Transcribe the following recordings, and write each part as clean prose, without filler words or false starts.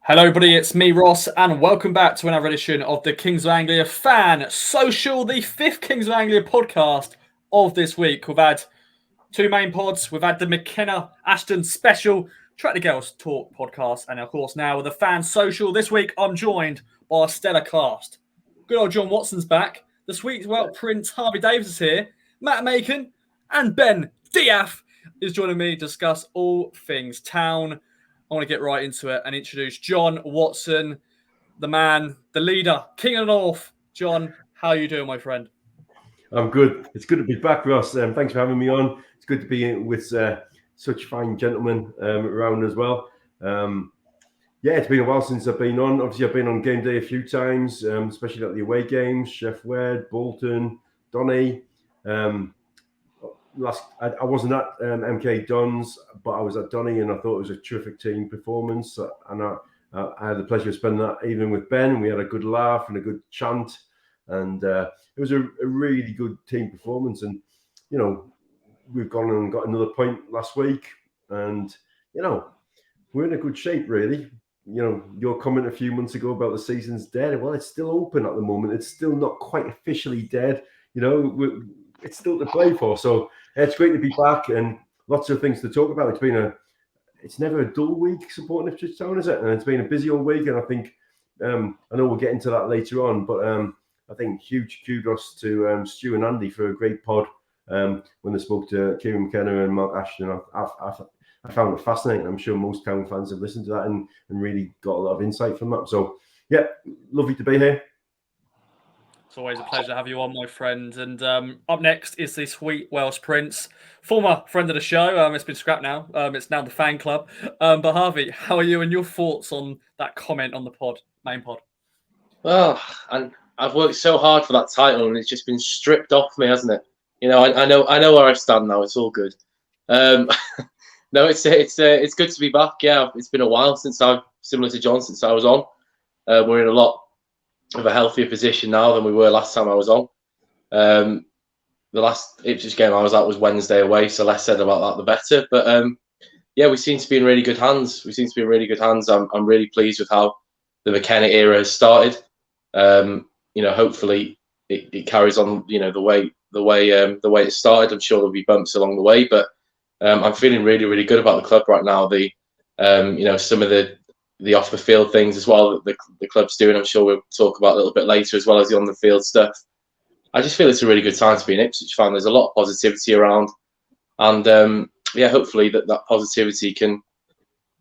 Hello, everybody. It's me, Ross, and welcome back to another edition of the Kings of Anglia Fan Social, the fifth Kings of Anglia podcast of this week. We've had two main pods. We've had the McKenna Ashton special, Track the Girls Talk podcast, and of course now with the Fan Social. This week I'm joined by a stellar cast. Good old Jon Watson's back. The sweet Prince Harvey Davies is here. Makin and Ben De'Ath is joining me to discuss all things town. I want to get right into it and introduce Jon Watson, the man, the leader, King of the North. Jon, how are you doing, my friend? I'm good. It's good to be back, Ross. Thanks for having me on. It's good to be with such fine gentlemen around as well. It's been a while since I've been on. Obviously, I've been on game day a few times, especially at the away games, Chef Wed, Bolton, Donny. I wasn't at MK Dons, but I was at Donny, and I thought it was a terrific team performance. And I had the pleasure of spending that evening with Ben. We had a good laugh and a good chant, and it was a really good team performance. And we've gone and got another point last week, and we're in a good shape, really. Your comment a few months ago about the season's dead. Well, it's still open at the moment. It's still not quite officially dead. It's still to play for. So it's great to be back and lots of things to talk about. It's never a dull week supporting Ipswich Town, is it? And it's been a busy old week. And I think, I know we'll get into that later on, but I think huge kudos to Stu and Andy for a great pod when they spoke to Kieran, McKenna and Ashton. I found it fascinating. I'm sure most Town fans have listened to that and really got a lot of insight from that. So, yeah, lovely to be here. It's always a pleasure to have you on, my friend. And up next is the sweet Welsh Prince, former friend of the show. It's been scrapped now. It's now the fan club. But Harvey, how are you and your thoughts on that comment on the main pod? Well, and I've worked so hard for that title, and it's just been stripped off me, hasn't it? I know where I stand now. It's all good. No, it's good to be back. Yeah, it's been a while similar to Jon, since I was on. We're in a lot of a healthier position now than we were last time I was on. The last Ipswich game I was at was Wednesday away, so less said about that the better. But we seem to be in really good hands. I'm really pleased with how the McKenna era has started. Hopefully it carries on. The way it started. I'm sure there'll be bumps along the way, but I'm feeling really, really good about the club right now. Some of the off the field things as well that the club's doing, I'm sure we'll talk about a little bit later, as well as the on the field stuff. I just feel it's a really good time to be an Ipswich fan. There's a lot of positivity around, and hopefully that positivity can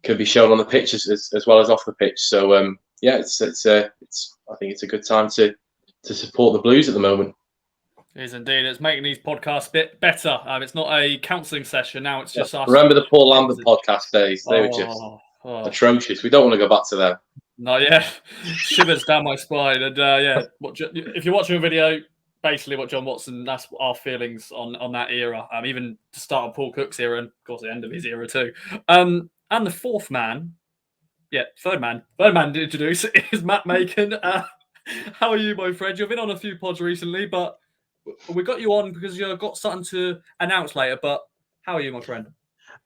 be shown on the pitch as well as off the pitch. So I think it's a good time to support the Blues at the moment. It is indeed. It's making these podcasts a bit better. It's not a counselling session now. It's just us. Remember the Paul Lambert podcast days? They were just atrocious. We don't want to go back to them. No, yeah, shivers down my spine. And if you're watching a video, basically what Jon Watson, that's our feelings on that era. Even to start of Paul Cook's era, and of course the end of his era too. And the third man to introduce is Makin. How are you, my friend? You've been on a few pods recently, but we got you on because you've got something to announce later. But how are you, my friend?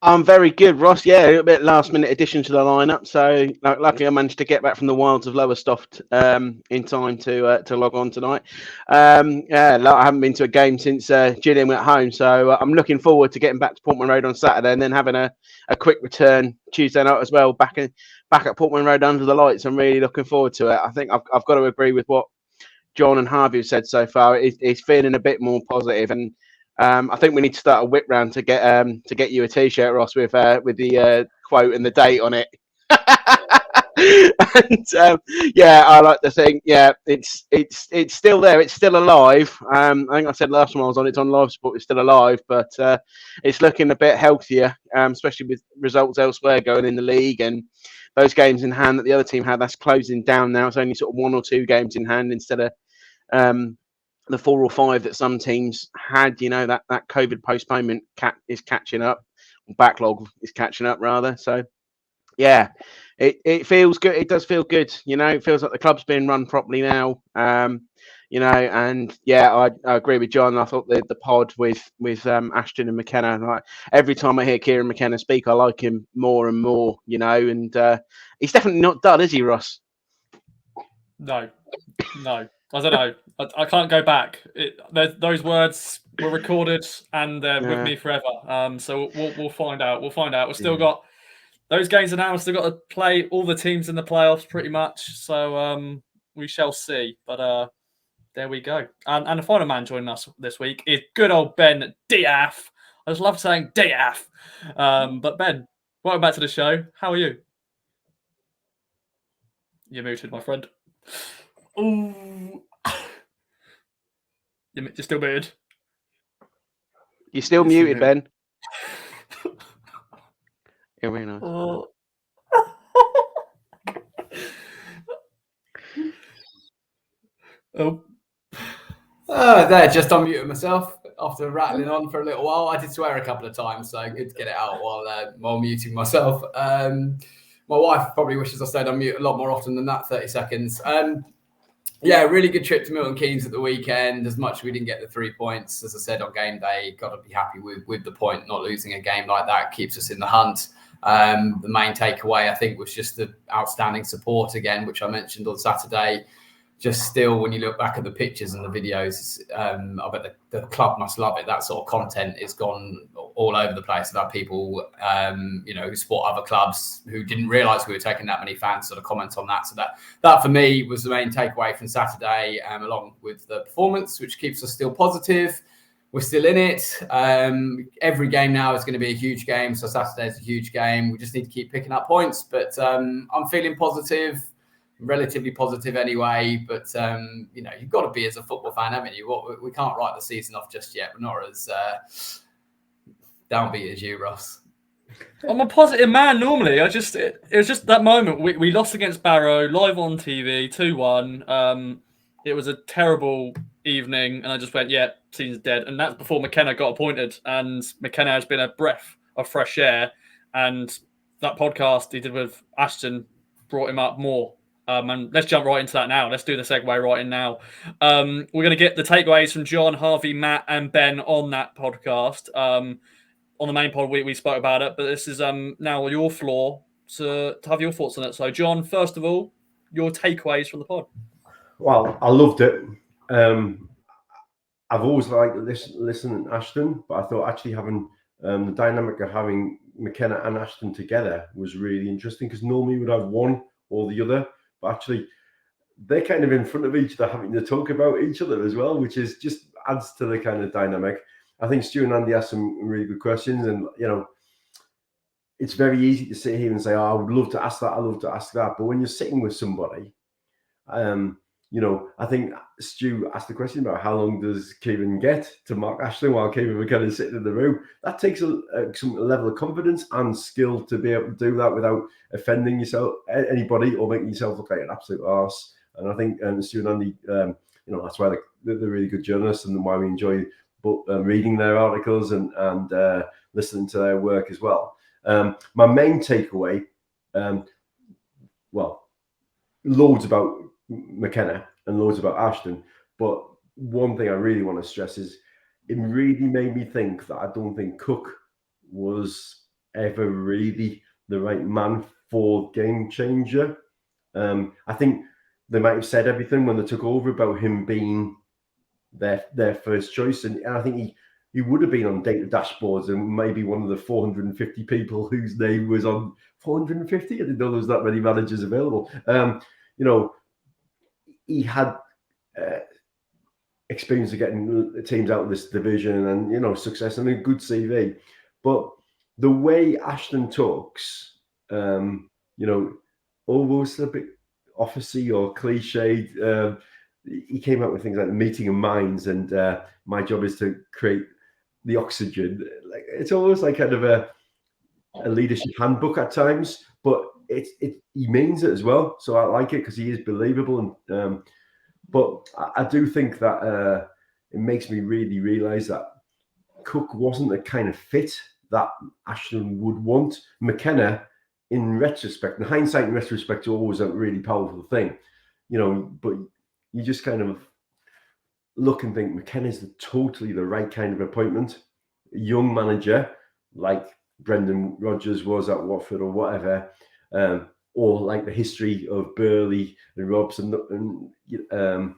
I'm very good, Ross. Yeah, a bit last-minute addition to the lineup. So, luckily, I managed to get back from the wilds of Lowestoft in time to log on tonight. I haven't been to a game since Gillian went home, so I'm looking forward to getting back to Portman Road on Saturday and then having a quick return Tuesday night as well, back at Portman Road under the lights. I'm really looking forward to it. I think I've got to agree with what Jon and Harvey have said so far. It's feeling a bit more positive, and I think we need to start a whip round to get you a T-shirt, Ross, with the quote and the date on it. And I like to think, it's still there, it's still alive. I think I said last time I was on, it's on live sport, it's still alive, but it's looking a bit healthier, especially with results elsewhere going in the league and those games in hand that the other team had. That's closing down now. It's only sort of 1 or 2 games in hand instead of the 4 or 5 that some teams had. That COVID postponement is catching up, backlog is catching up rather. So it feels good. It does feel good. It feels like the club's being run properly now. And yeah, I agree with John. I thought the pod with Ashton and McKenna, like every time I hear Kieran McKenna speak, I like him more and more, and he's definitely not dull, is he, Ross? No, I don't know. I can't go back. Those words were recorded and they're with me forever. So we'll find out. We've still got those games are now. We've still got to play all the teams in the playoffs pretty much. So we shall see. But there we go. And the final man joining us this week is good old Ben De'Ath. I just love saying De'Ath. But Ben, welcome back to the show. How are you? You're muted, my friend. Ooh. You're still muted. You're still muted, Ben. Yeah, very nice. There, just unmuted myself after rattling on for a little while. I did swear a couple of times, so good to get it out while muting myself. My wife probably wishes I stayed on mute a lot more often than that, 30 seconds. Yeah, really good trip to Milton Keynes at the weekend. As much as we didn't get the 3 points, as I said on game day, got to be happy with the point. Not losing a game like that keeps us in the hunt. The main takeaway, I think, was just the outstanding support again, which I mentioned on Saturday. Just still, when you look back at the pictures and the videos, I bet the club must love it. That sort of content is gone all over the place about people, who support other clubs who didn't realise we were taking that many fans sort of comment on that. So that for me was the main takeaway from Saturday, along with the performance, which keeps us still positive. We're still in it. Every game now is going to be a huge game. So Saturday is a huge game. We just need to keep picking up points. But I'm feeling positive. Relatively positive anyway, but you've got to be as a football fan, haven't you? We can't write the season off just yet. We're not as downbeat as you, Ross. I'm a positive man normally. It was just that moment we lost against Barrow live on TV 2-1. It was a terrible evening, and I just went, yeah, season's dead. And that's before McKenna got appointed, and McKenna has been a breath of fresh air. And that podcast he did with Ashton brought him up more. And let's jump right into that now. Let's do the segue right in now. We're going to get the takeaways from John, Harvey, Matt, and Ben on that podcast. On the main pod, we spoke about it, but this is now your floor to have your thoughts on it. So, John, first of all, your takeaways from the pod. Well, I loved it. I've always liked listening to Ashton, but I thought actually having the dynamic of having McKenna and Ashton together was really interesting, because normally we'd have one or the other. But actually, they're kind of in front of each other, having to talk about each other as well, which is just adds to the kind of dynamic. I think Stu and Andy asked some really good questions, and it's very easy to sit here and say, "Oh, I would love to ask that. I love to ask that." But when you're sitting with somebody, I think Stu asked the question about how long does Kieran get to mark Ashton while Kieran McKenna is sitting in the room. That takes some level of confidence and skill to be able to do that without offending anybody or making yourself look like an absolute arse. And I think Stu and Andy, that's why they're really good journalists, and why we enjoy reading their articles and listening to their work as well. My main takeaway, loads about McKenna and loads about Ashton, but one thing I really want to stress is it really made me think that I don't think Cook was ever really the right man for game changer. I think they might have said everything when they took over about him being their first choice, and I think he would have been on data dashboards and maybe one of the 450 people whose name was on 450. I didn't know there was that many managers available. He had experience of getting teams out of this division and, success and a good CV. But the way Ashton talks, almost a bit officey or cliched. He came up with things like the meeting of minds and my job is to create the oxygen. Like, it's almost like kind of a leadership handbook at times, but he means it as well. So I like it because he is believable. And but I do think that it makes me really realise that Cook wasn't the kind of fit that Ashton would want. McKenna, in retrospect, in hindsight, in retrospect, is always a really powerful thing, but you just kind of look and think McKenna's totally the right kind of appointment. A young manager like Brendan Rodgers was at Watford or whatever, or like the history of Burley and Robson and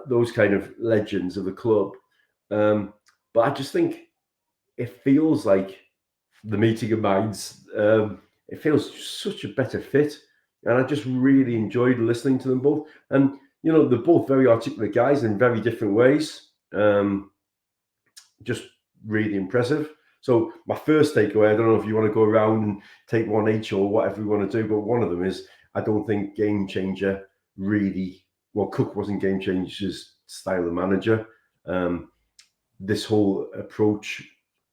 those kind of legends of the club. But I just think it feels like the meeting of minds. It feels such a better fit. And I just really enjoyed listening to them both. And, you know, they're both very articulate guys in very different ways. Just really impressive. So my first takeaway, I don't know if you want to go around and take one each or whatever we want to do, but one of them is I don't think Game Changer really, well, Cook wasn't Game Changer's style of manager. This whole approach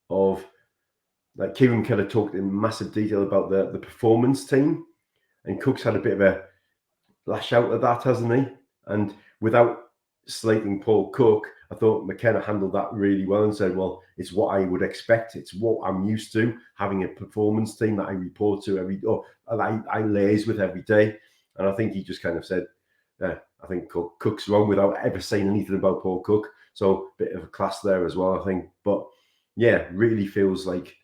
of, like Kieran kind of talked in massive detail about the performance team, and Cook's had a bit of a lash out of that, hasn't he? And without slating Paul Cook, I thought McKenna handled that really well and said, well, it's what I would expect. It's what I'm used to, having a performance team that I report to I liaise with every day. And I think he just kind of said, I think Cook's wrong without ever saying anything about Paul Cook. So a bit of a class there as well, I think. But yeah, really feels like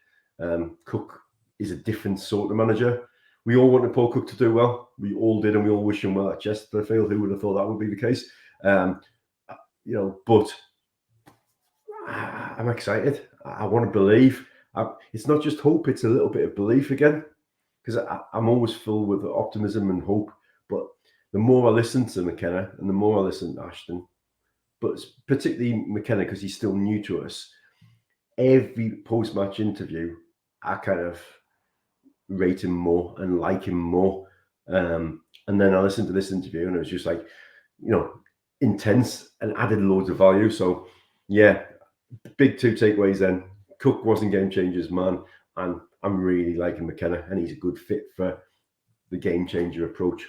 Cook is a different sort of manager. We all wanted Paul Cook to do well. We all did, and we all wish him well at Chesterfield. Who would have thought that would be the case? You know, but I'm excited. I want to believe. It's not just hope, it's a little bit of belief again, because I'm always full with optimism and hope. But the more I listen to McKenna and the more I listen to Ashton, but particularly McKenna, because he's still new to us, every post-match interview, I kind of rate him more and like him more. And then I listened to this interview and it was just like, you know, intense and added loads of value. So yeah, big two takeaways then. Cook wasn't Game Changer's man, and I'm really liking McKenna, and he's a good fit for the Game Changer approach.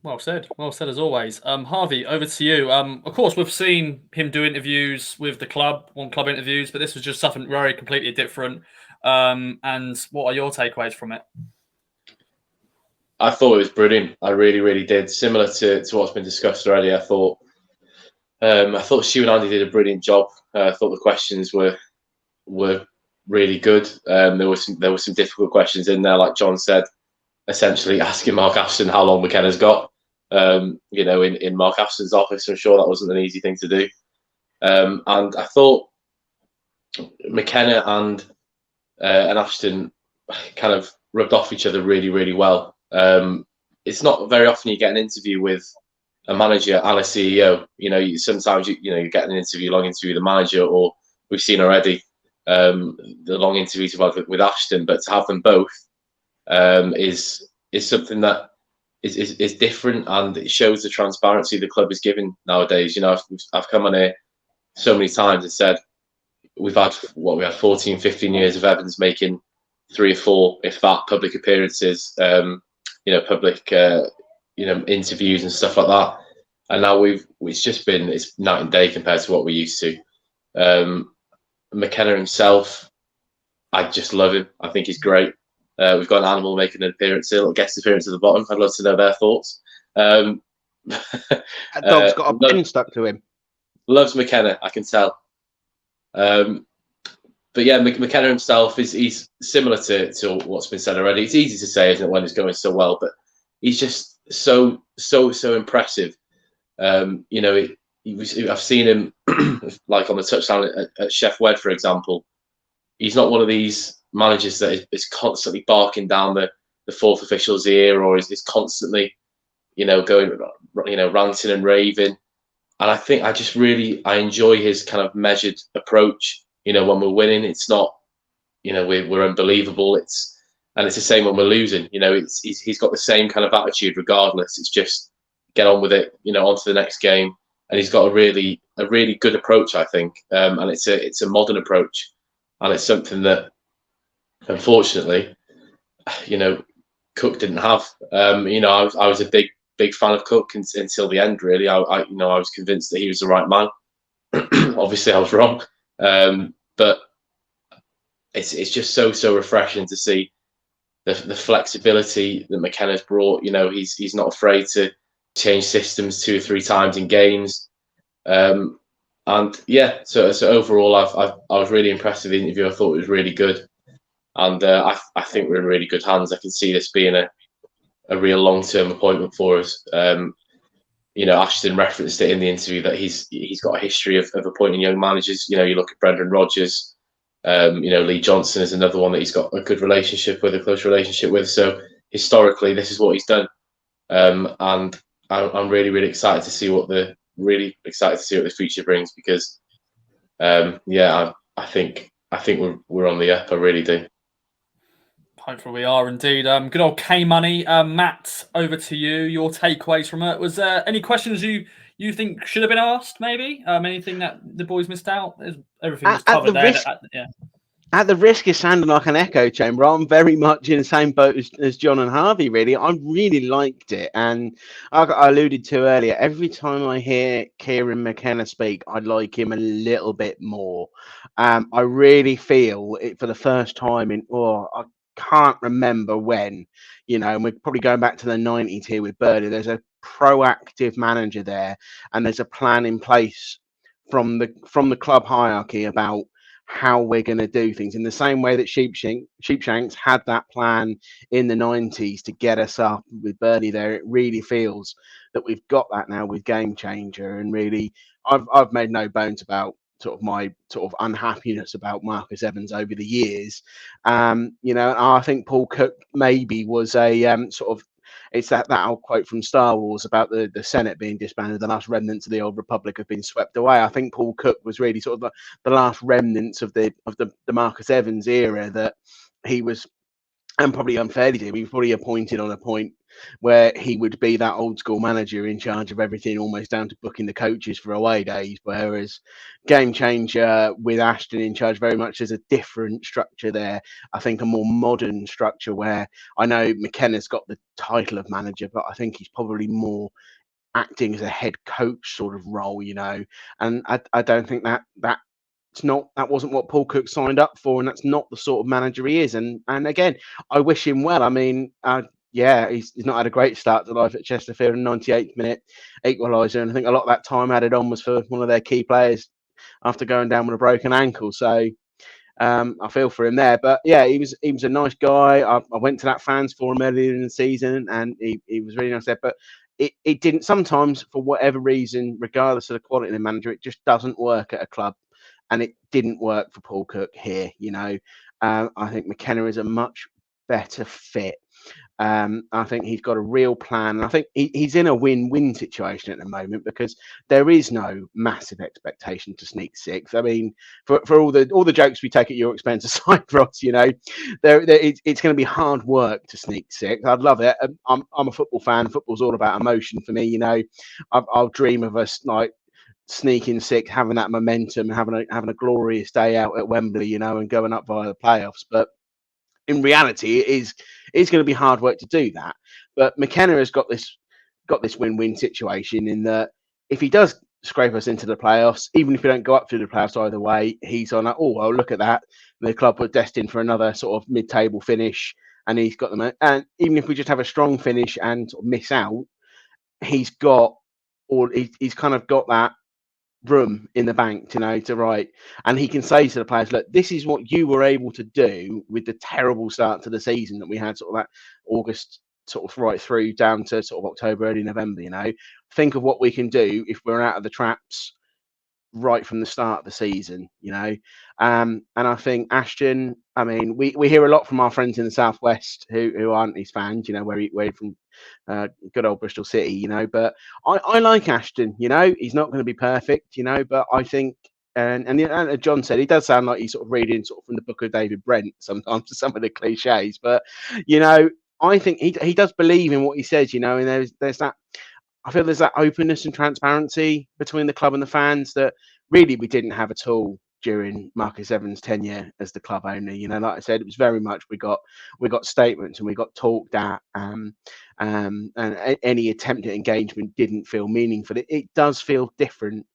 Well said as always. Harvey, over to you. Of course, we've seen him do interviews with the club, club interviews, but this was just something very completely different. And what are your takeaways from it? I thought it was brilliant. I really, really did. Similar to what's been discussed already. I thought Stu and Andy did a brilliant job. I thought the questions were really good. There were some difficult questions in there, like Jon said, essentially asking Mark Ashton how long McKenna's got. You know, in Mark Ashton's office. I'm sure that wasn't an easy thing to do. And I thought McKenna and Ashton kind of rubbed off each other really, really well. It's not very often you get an interview with a manager and a CEO. You know, sometimes you get an interview, long interview with the manager, or we've seen already the long interviews we've had with Ashton. But to have them both is something that is different, and it shows the transparency the club is giving nowadays. You know, I've come on here so many times and said we had 14, 15 years of Evans making 3 or 4, if that, public appearances, public interviews and stuff like that. And now it's night and day compared to what we're used to. McKenna himself, I just love him. I think he's great. We've got an animal making an appearance, a little guest appearance at the bottom. I'd love to know their thoughts. That dog's got a pin stuck to him. Loves McKenna, I can tell. But yeah, McKenna himself he's similar to what's been said already. It's easy to say, isn't it, when it's going so well? But he's just so impressive. I've seen him like on the touchdown at Sheff Wed, for example. He's not one of these managers that is constantly barking down the fourth official's ear, or is constantly, going, ranting and raving. And I think I enjoy his kind of measured approach. When we're winning, it's not, we're unbelievable. It's the same when we're losing. He's got the same kind of attitude regardless. It's just get on with it, on to the next game. And he's got a really good approach, I think. And it's a modern approach, and it's something that, unfortunately, Cook didn't have. I was a big fan of Cook until the end. Really, I was convinced that he was the right man. Obviously, I was wrong. But it's just so refreshing to see the flexibility that McKenna's brought. He's not afraid to change systems 2 or 3 times in games. And yeah, so overall, I was really impressed with the interview. I thought it was really good, and I think we're in really good hands. I can see this being a real long-term appointment for us. Ashton referenced it in the interview that he's got a history of appointing young managers. You look at Brendan Rodgers. Lee Johnson is another one that he's got a good relationship with, a close relationship with. So historically, this is what he's done, and I'm really, really excited to see what the future brings, because I think we're on the up. I really do. Hopefully we are indeed. Good old K Money. Matt, over to you. Your takeaways from it. Was there any questions you think should have been asked? Maybe anything that the boys missed out? Everything was covered there. At the risk of sounding like an echo chamber, I'm very much in the same boat as Jon and Harvey, really. I really liked it. And I alluded to earlier, every time I hear Kieran McKenna speak, I like him a little bit more. I really feel it for the first time I can't remember when, and we're probably going back to the 90s here with Burton. There's a proactive manager there, and there's a plan in place from the club hierarchy about how we're going to do things, in the same way that Sheepshanks had that plan in the 90s to get us up with Bernie there. It really feels that we've got that now with Game Changer, and really I've made no bones about my unhappiness about Marcus Evans over the years. I think Paul Cook maybe was a it's that old quote from Star Wars about the Senate being disbanded, the last remnants of the old Republic have been swept away. I think Paul Cook was really sort of the last remnants of the Marcus Evans era that he was, and probably unfairly did. He was probably appointed on a point where he would be that old school manager in charge of everything, almost down to booking the coaches for away days. Whereas Game Changer with Ashton in charge, very much as a different structure there. I think a more modern structure where I know McKenna's got the title of manager, but I think he's probably more acting as a head coach sort of role, and I don't think that wasn't what Paul Cook signed up for, and that's not the sort of manager he is. And again, I wish him well. I mean, he's not had a great start to life at Chesterfield, in 98th minute equaliser, and I think a lot of that time added on was for one of their key players after going down with a broken ankle. So I feel for him there. But yeah, he was a nice guy. I went to that fans forum earlier in the season, and he was really nice there. But it didn't, sometimes for whatever reason, regardless of the quality of the manager, it just doesn't work at a club. And it didn't work for Paul Cook here. I think McKenna is a much better fit. I think he's got a real plan. And I think he's in a win-win situation at the moment, because there is no massive expectation to sneak sixth. I mean, for all the jokes we take at your expense aside, Ross, it's going to be hard work to sneak sixth. I'd love it. I'm a football fan. Football's all about emotion for me. I'll dream of us like sneaking sixth, having that momentum, having a glorious day out at Wembley, and going up via the playoffs. But in reality, it's going to be hard work to do that. But McKenna has got this win-win situation, in that if he does scrape us into the playoffs, even if we don't go up through the playoffs either way, he's on look at that. The club were destined for another sort of mid-table finish, and he's got them. And even if we just have a strong finish and sort of miss out, he's kind of got that room in the bank to write, and he can say to the players, look, this is what you were able to do with the terrible start to the season that we had, sort of that August sort of right through down to sort of October, early November. Think of what we can do if we're out of the traps right from the start of the season. And I think Ashton, I mean, we hear a lot from our friends in the southwest who aren't his fans, where he's from good old Bristol City, but I like Ashton. He's not going to be perfect, but I think, and Jon said, he does sound like he's sort of reading sort of from the book of David Brent sometimes to some of the cliches, but I think he does believe in what he says, and there's that, I feel there's that openness and transparency between the club and the fans that really we didn't have at all during Marcus Evans' tenure as the club owner. Like I said, it was very much we got statements and we got talked at, and any attempt at engagement didn't feel meaningful. It does feel different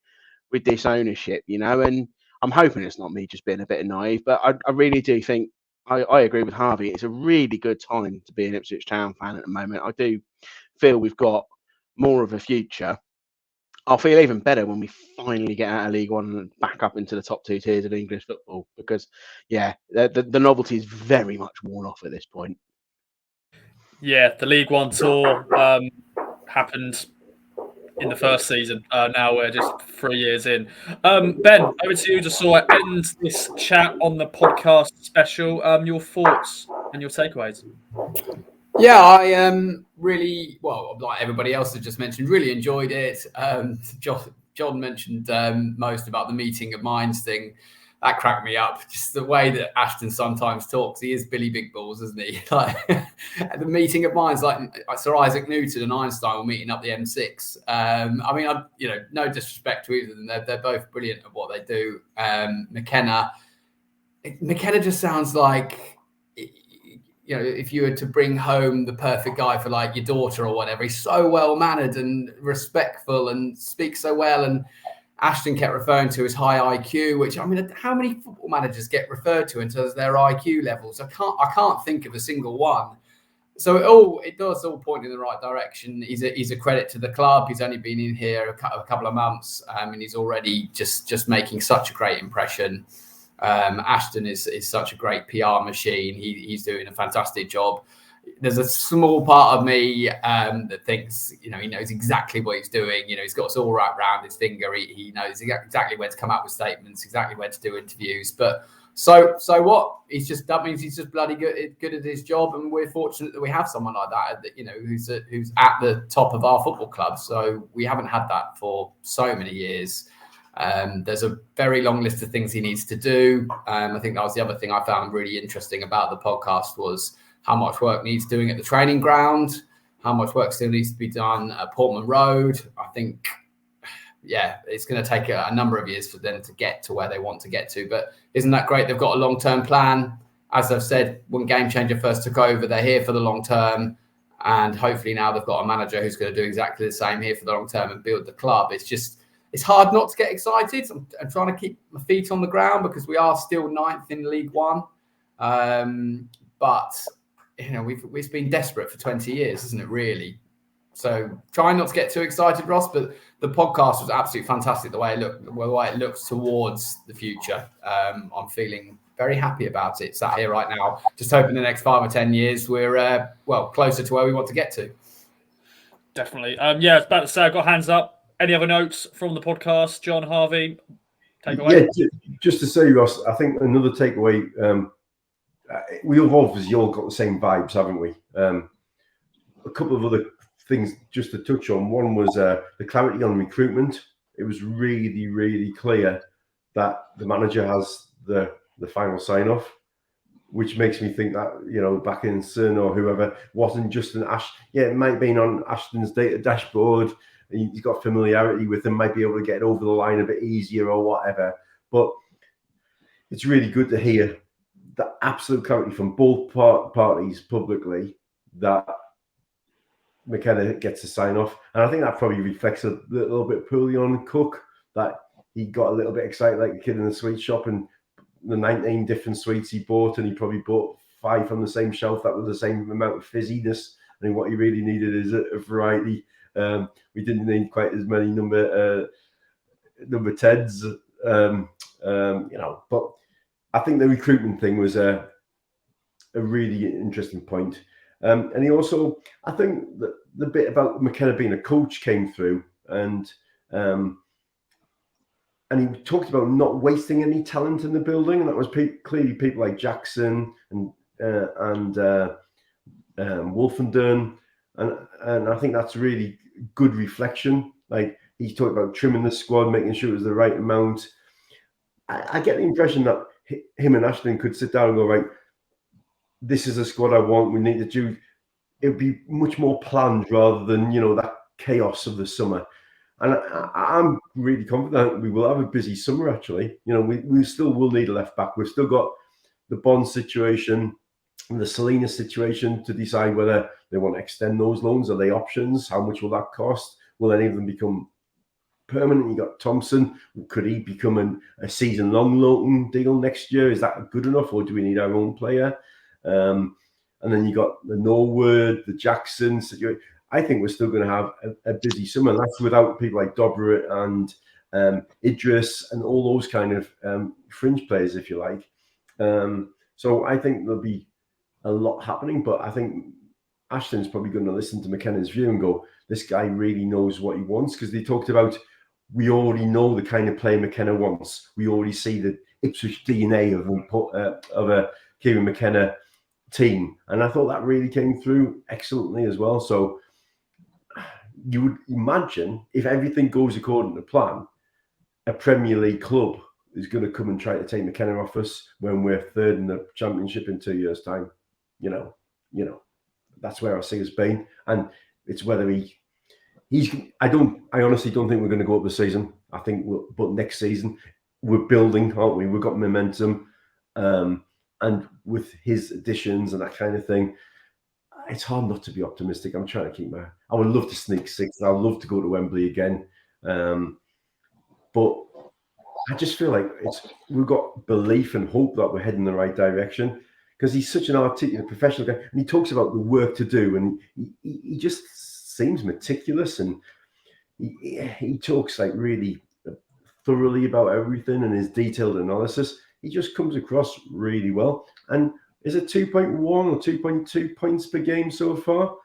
with this ownership, and I'm hoping it's not me just being a bit naive, but I really do think I agree with Harvey. It's a really good time to be an Ipswich Town fan at the moment. I do feel we've got more of a future. I'll feel even better when we finally get out of League One and back up into the top 2 tiers of English football, because, the novelty is very much worn off at this point. Yeah, the League One tour happened in the first season. Now we're just 3 years in. Ben, over to you to sort of end this chat on the podcast special. Your thoughts and your takeaways. Yeah, I really, well, like everybody else has just mentioned, really enjoyed it. John mentioned most about the meeting of minds thing. That cracked me up. Just the way that Ashton sometimes talks. He is Billy Big Balls, isn't he? Like the meeting of minds, like Sir Isaac Newton and Einstein were meeting up the M6. I mean, no disrespect to either of them. They're both brilliant at what they do. McKenna just sounds like, if you were to bring home the perfect guy for like your daughter or whatever, he's so well mannered and respectful and speaks so well. And Ashton kept referring to his high IQ, which, I mean, how many football managers get referred to in terms of their IQ levels? I can't think of a single one. So it does all point in the right direction. He's a credit to the club. He's only been in here a couple of months, and he's already just making such a great impression. Ashton is such a great PR machine. He's doing a fantastic job. There's a small part of me that thinks, he knows exactly what he's doing. He's got us all right round his finger. He knows exactly when to come out with statements, exactly when to do interviews. But so what? That means he's just bloody good at his job, and we're fortunate that we have someone like that. Who's at the top of our football club. So we haven't had that for so many years. There's a very long list of things he needs to do. I think that was the other thing I found really interesting about the podcast was how much work needs doing at the training ground, how much work still needs to be done at Portman Road. I think, it's going to take a number of years for them to get to where they want to get to. But isn't that great? They've got a long-term plan. As I've said, when Game Changer first took over, they're here for the long term. And hopefully now they've got a manager who's going to do exactly the same here for the long term and build the club. It's hard not to get excited. I'm trying to keep my feet on the ground because we are still 9th in League One. But we've been desperate for 20 years, isn't it, really? So trying not to get too excited, Ross, but the podcast was absolutely fantastic, the way it looks towards the future. I'm feeling very happy about it, sat here right now, just hoping the next 5 or 10 years we're, closer to where we want to get to. Definitely. I was about to say, I've got hands up. Any other notes from the podcast, John, Harvey? Take away. Yeah, just to say, Ross, I think another takeaway, we've obviously all got the same vibes, haven't we? A couple of other things just to touch on. One was the clarity on recruitment. It was really, really clear that the manager has the final sign-off, which makes me think that, back in Sun or whoever, wasn't just an it might have been on Ashton's data dashboard. He's got familiarity with them, might be able to get over the line a bit easier or whatever. But it's really good to hear the absolute clarity from both parties publicly that McKenna gets a sign off. And I think that probably reflects a little bit poorly on Cook, that he got a little bit excited like a kid in the sweet shop, and the 19 different sweets he bought, and he probably bought 5 from the same shelf that were the same amount of fizziness. I think what he really needed is a variety. We didn't need quite as many number 10s, but I think the recruitment thing was a really interesting point. And he also, I think that the bit about McKenna being a coach came through, and he talked about not wasting any talent in the building, and that was clearly people like Jackson and Wolfenden, and I think that's really good reflection. Like, he's talking about trimming the squad, making sure it was the right amount. I get the impression that him and Ashton could sit down and go, right, this is a squad I want. We need to do. It would be much more planned rather than that chaos of the summer. And I'm really confident we will have a busy summer. Actually, we still will need a left back. We've still got the Bond situation, the Salinas situation to decide whether they want to extend those loans. Are they options? How much will that cost? Will any of them become permanent? You got Thompson. Could he become a season-long loan deal next year? Is that good enough, or do we need our own player? And then you got the Norwood, the Jackson situation. I think we're still going to have a busy summer. And that's without people like Dobra and Idris and all those kind of fringe players, if you like. So I think there'll be a lot happening, but I think Ashton's probably going to listen to McKenna's view and go, this guy really knows what he wants, because they talked about, we already know the kind of player McKenna wants. We already see the Ipswich DNA of a Kieran McKenna team. And I thought that really came through excellently as well. So you would imagine, if everything goes according to plan, a Premier League club is going to come and try to take McKenna off us when we're third in the Championship in 2 years' time. You know, that's where I see us being. And it's whether I honestly don't think we're going to go up this season. I think but next season we're building, aren't we? We've got momentum. And with his additions and that kind of thing, it's hard not to be optimistic. I'm trying to keep I would love to sneak sixth. I'd love to go to Wembley again. But I just feel like we've got belief and hope that we're heading in the right direction, because he's such an articulate professional guy, and he talks about the work to do, and he just seems meticulous, and he talks like really thoroughly about everything and his detailed analysis. He just comes across really well. And is it 2.1 or 2.2 points per game so far?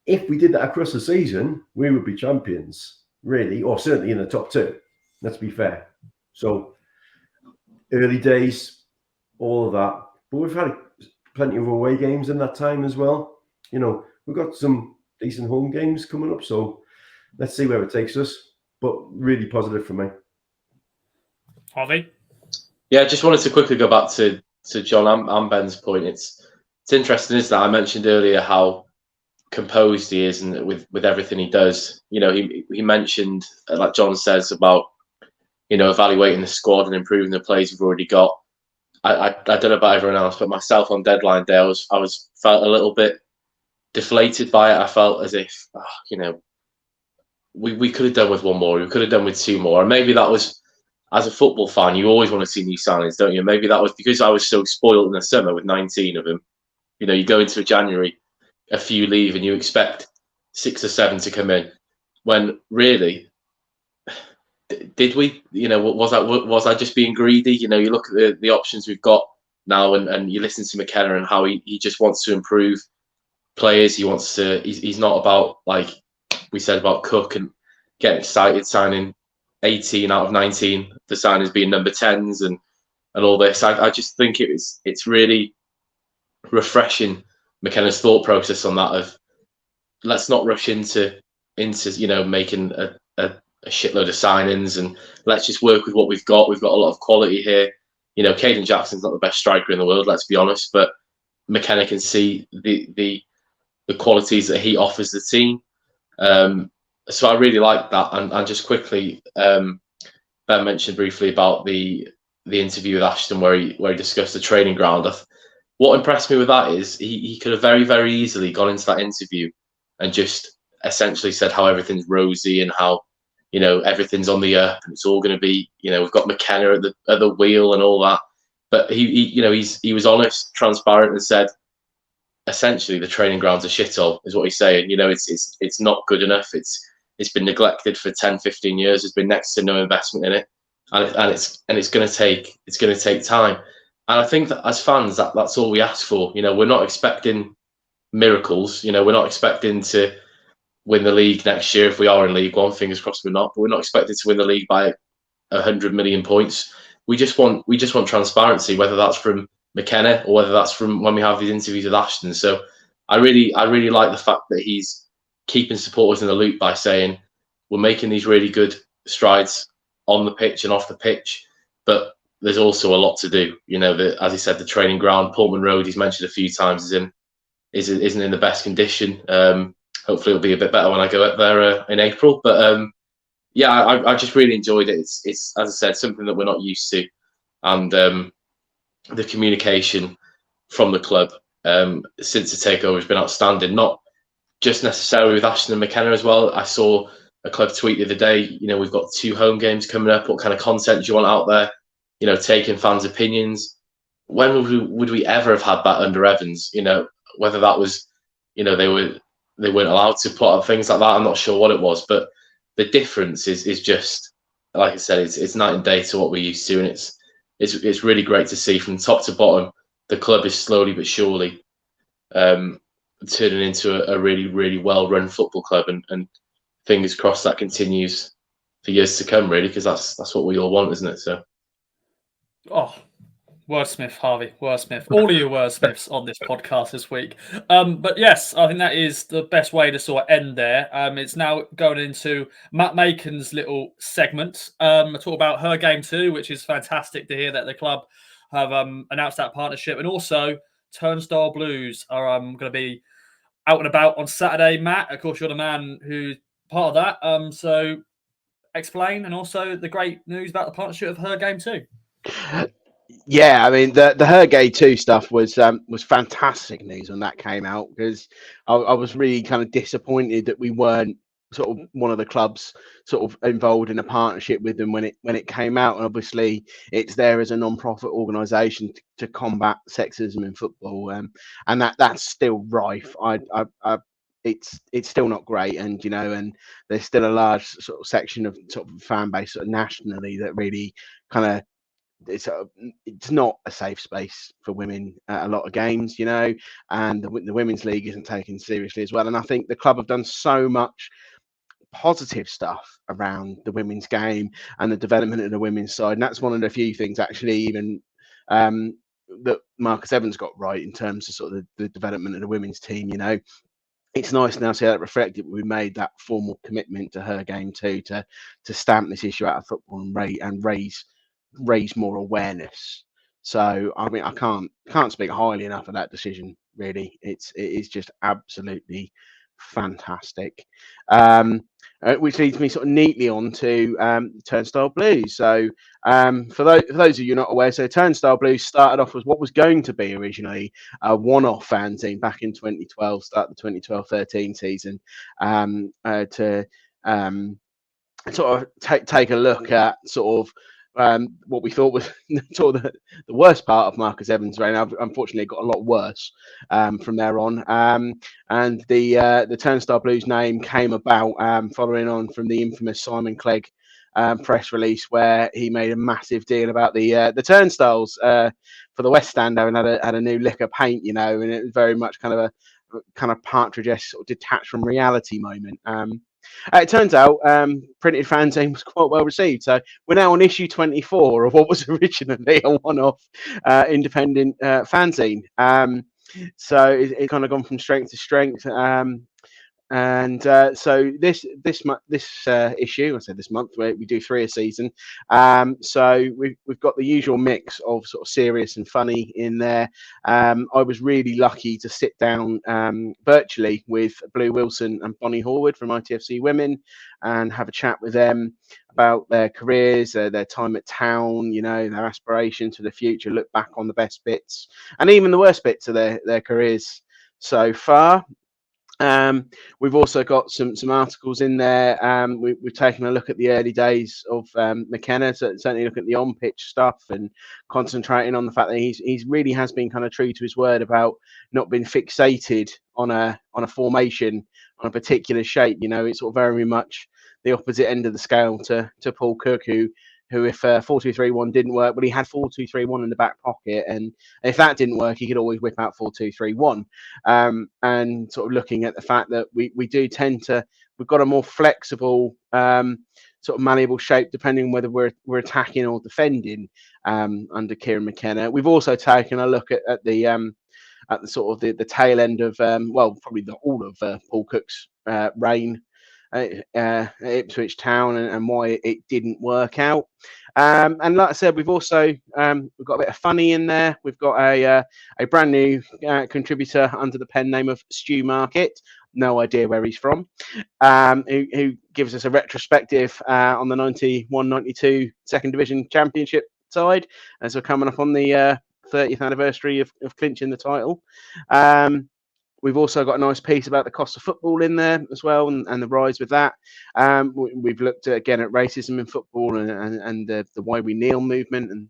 If we did that across the season, we would be champions, really, or certainly in the top two. Let's be fair. So early days, all of that. But we've had plenty of away games in that time as well. You know, we've got some decent home games coming up. So let's see where it takes us. But really positive for me. Harvey? Yeah, I just wanted to quickly go back to Jon and Ben's point. It's interesting, isn't it? I mentioned earlier how composed he is and with everything he does. You know, he mentioned, like Jon says, about, you know, evaluating the squad and improving the players we've already got. I don't know about everyone else, but myself on deadline day, I felt a little bit deflated by it. I felt as if, you know, we could have done with one more. We could have done with two more. And maybe that was, as a football fan, you always want to see new signings, don't you? Maybe that was because I was so spoiled in the summer with 19 of them. You know, you go into January, a few leave, and you expect 6 or 7 to come in. When really, did we? You know, was I just being greedy? You know, you look at the options we've got now, and you listen to McKenna and how he just wants to improve players. He wants to. He's not about, like we said about Cook, and getting excited signing 18 out of 19, the signings being number 10s and all this. I just think it's really refreshing, McKenna's thought process on that of, let's not rush into you know, making a shitload of signings, and let's just work with what we've got. We've got a lot of quality here. You know, Caden Jackson's not the best striker in the world, let's be honest, but McKenna can see the qualities that he offers the team. So I really like that. And just quickly, Ben mentioned briefly about the interview with Ashton where he discussed the training ground. What impressed me with that is he could have very, very easily gone into that interview and just essentially said how everything's rosy and how, you know, everything's on the up and it's all going to be, you know, we've got McKenna at the wheel and all that. But he was honest, transparent, and said, essentially, the training ground's a shithole, is what he's saying. You know, it's not good enough. It's been neglected for 10, 15 years. There's been next to no investment in it, and it's going to take time. And I think that as fans, that's all we ask for. You know, we're not expecting miracles. You know, we're not expecting to win the league next year if we are in League One. Fingers crossed we're not. But we're not expected to win the league by 100 million points. We just want transparency, whether that's from McKenna or whether that's from when we have these interviews with Ashton. So I really like the fact that he's keeping supporters in the loop by saying we're making these really good strides on the pitch and off the pitch, but there's also a lot to do. You know, as he said, the training ground, Pullman Road, he's mentioned a few times, isn't in the best condition. Hopefully it'll be a bit better when I go up there in April. But yeah, I just really enjoyed it. It's as I said, something that we're not used to, and the communication from the club since the takeover has been outstanding. Not just necessarily with Ashton and McKenna as well. I saw a club tweet the other day, you know, we've got 2 home games coming up. What kind of content do you want out there? You know, taking fans' opinions. When would we ever have had that under Evans? You know, whether that was, you know, they were they weren't allowed to put up things like that. I'm not sure what it was, but the difference is just, like I said, it's night and day to what we're used to, and it's really great to see from top to bottom. The club is slowly but surely turning into a really, really well-run football club, and fingers crossed that continues for years to come, really, because that's what we all want, isn't it? So, Wordsmith, Harvey, wordsmith. All of you wordsmiths on this podcast this week. But yes, I think that is the best way to sort of end there. It's now going into Matt Makin's little segment. Talk about her game too, which is fantastic to hear that the club have announced that partnership, and also Turnstile Blues are going to be out and about on Saturday. Matt, of course, you're the man who's part of that. So explain, and also the great news about the partnership of her game too. Yeah, I mean the Hergé 2 stuff was fantastic news when that came out, because I was really kind of disappointed that we weren't sort of one of the clubs sort of involved in a partnership with them when it came out. And obviously it's there as a non-profit organisation to combat sexism in football, and that's still rife. It's still not great, and and there's still a large sort of section of sort of fan base sort of nationally that really kind of, it's not a safe space for women at a lot of games, and the women's league isn't taken seriously as well. And I think the club have done so much positive stuff around the women's game and the development of the women's side, and that's one of the few things actually even that Marcus Evans got right in terms of sort of the development of the women's team. It's nice now to see that reflected. We made that formal commitment to her game too, to stamp this issue out of football and raise more awareness. So I mean, I can't speak highly enough of that decision, really. It is just absolutely fantastic, which leads me sort of neatly on to Turnstile Blues. So for those of you not aware, so Turnstile Blues started off as what was going to be originally a one-off fanzine back in 2012, start the 2012-13 season, to sort of take a look at sort of what we thought was sort of the worst part of Marcus Evans' reign. Unfortunately, it got a lot worse from there on. And the Turnstile Blues name came about following on from the infamous Simon Clegg press release, where he made a massive deal about the turnstiles for the West Stand, and had a new lick of paint, and it was very much kind of a Partridge-esque sort of detached from reality moment. It turns out printed fanzine was quite well received. So we're now on issue 24 of what was originally a one-off independent fanzine. So it's kind of gone from strength to strength. So this issue, I said this month, where we do 3 a season. So we've got the usual mix of sort of serious and funny in there. I was really lucky to sit down virtually with Blue Wilson and Bonnie Horwood from ITFC Women and have a chat with them about their careers, their time at town, their aspirations for the future, look back on the best bits and even the worst bits of their careers so far. We've also got some articles in there. We've taken a look at the early days of McKenna, so certainly look at the on-pitch stuff and concentrating on the fact that he's really has been kind of true to his word about not being fixated on a formation, on a particular shape. It's sort of very much the opposite end of the scale to Paul Cook, who if 4-2-3-1 didn't work, well, he had 4-2-3-1 in the back pocket, and if that didn't work, he could always whip out 4-2-3-1. And sort of looking at the fact that we do tend to, we've got a more flexible sort of malleable shape depending whether we're attacking or defending under Kieran McKenna. We've also taken a look at the sort of the tail end of probably all of Paul Cook's reign at Ipswich Town and why it didn't work out. And like I said, we've also we've got a bit of funny in there. We've got a brand new contributor under the pen name of Stu Market. No idea where he's from. Who gives us a retrospective on the 91-92 Second Division Championship side, as we're coming up on the 30th anniversary of clinching the title. We've also got a nice piece about the cost of football in there as well, and the rise with that. We've looked again at racism in football and the Why We Kneel movement, and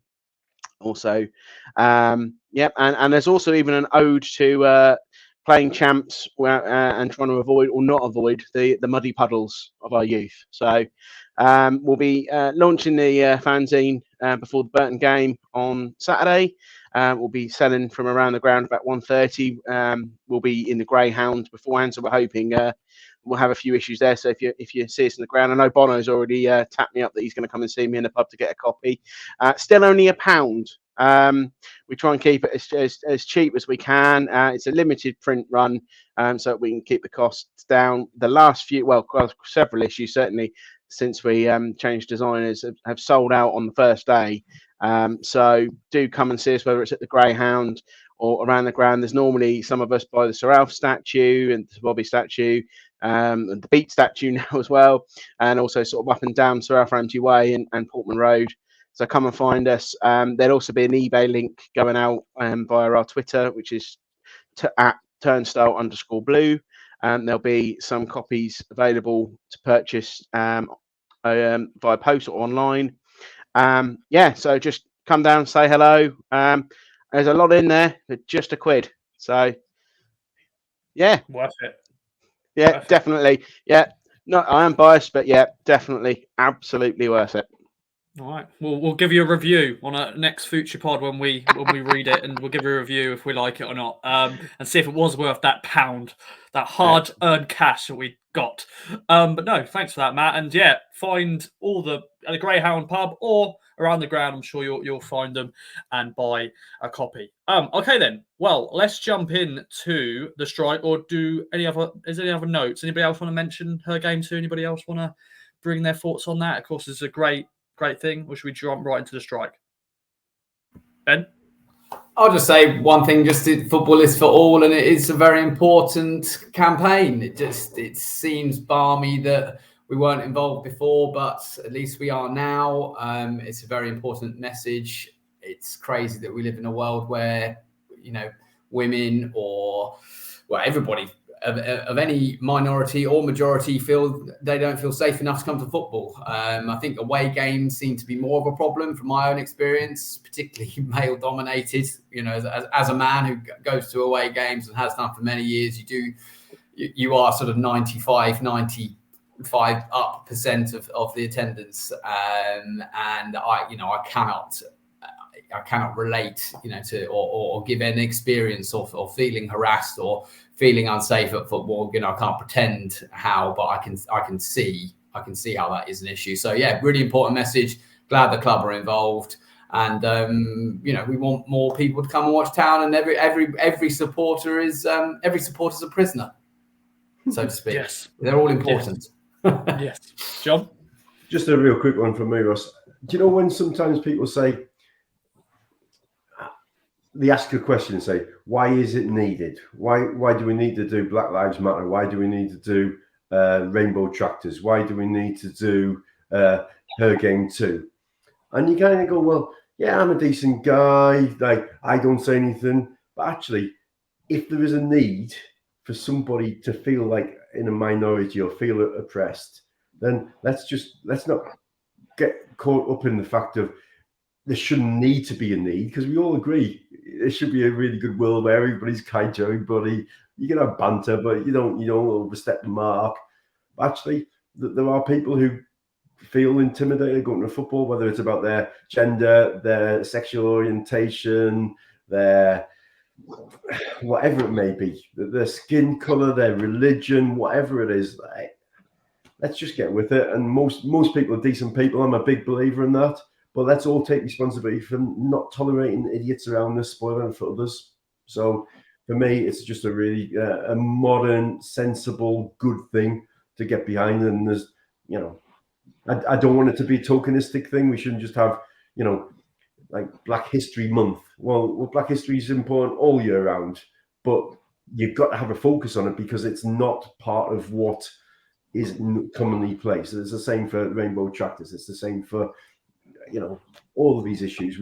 also, and there's also even an ode to playing champs and trying to avoid or not avoid the muddy puddles of our youth. So we'll be launching the fanzine before the Burton game on Saturday. We'll be selling from around the ground about 1:30. We'll be in the Greyhound beforehand, so we're hoping we'll have a few issues there. So if you see us in the ground, I know Bono's already tapped me up that he's going to come and see me in the pub to get a copy. Still only £1. We try and keep it as cheap as we can. It's a limited print run, so that we can keep the costs down. The last several issues certainly since we changed designers have sold out on the first day. So do come and see us, whether it's at the Greyhound or around the ground. There's normally some of us by the Sir Alf statue and the Bobby statue, and the Beat statue now as well, and also sort of up and down Sir Alf Ramsey Way and Portman Road. So come and find us. There'll also be an eBay link going out via our Twitter, which is at Turnstile_Blue. There'll be some copies available to purchase via post or online. So just come down, say hello. There's a lot in there for just £1. So yeah, worth it. Yeah, worth definitely. It. Yeah, no, I am biased, but yeah, definitely, absolutely worth it. All right, we'll give you a review on a next future pod when we read it, and we'll give you a review if we like it or not, and see if it was worth that £1, that hard-earned cash that we got. But no, thanks for that, Matt. And yeah, find all at the Greyhound pub or around the ground. I'm sure you'll find them and buy a copy. Okay then. Well, let's jump in to the strike. Or is there any other notes? Anybody else want to mention her game too? Anybody else want to bring their thoughts on that? Of course, it's a great thing. Or should we jump right into the strike? Ben? I'll just say one thing, football is for all, and it is a very important campaign. It seems balmy that we weren't involved before, but at least we are now. It's a very important message. It's crazy that we live in a world where, women or everybody of any minority or majority they don't feel safe enough to come to football. I think away games seem to be more of a problem from my own experience, particularly male dominated. As a man who goes to away games and has done for many years, you are sort of 95% of the attendance, and I cannot relate, to or give an experience of feeling harassed or feeling unsafe at football. I can't pretend how, but I can see how that is an issue. So yeah, really important message. Glad the club are involved, and we want more people to come and watch Town. And every supporter is a prisoner, so to speak. Yes, they're all important. Yes, John. Just a real quick one from me, Ross. Do you know when sometimes people say, they ask a question and say, why is it needed? Why do we need to do Black Lives Matter? Why do we need to do rainbow tractors? Why do we need to do her game too? And you kind of go, well, yeah, I'm a decent guy. Like, I don't say anything. But actually, if there is a need for somebody to feel like in a minority or feel oppressed, then let's not get caught up in the fact of there shouldn't need to be a need, because we all agree it should be a really good world where everybody's kind to everybody. You can have banter, but you don't overstep the mark. Actually, there are people who feel intimidated going to football, whether it's about their gender, their sexual orientation, their whatever it may be, their skin color, their religion, whatever it is. Let's just get with it. And most people are decent people. I'm a big believer in that. But let's all take responsibility for not tolerating idiots around us, spoiling for others. So for me, it's just a really a modern, sensible, good thing to get behind. And there's, I don't want it to be a tokenistic thing. We shouldn't just have, like Black History Month. Well, Black History is important all year round, but you've got to have a focus on it because it's not part of what is commonly placed. So it's the same for rainbow tractors. It's the same for, all of these issues.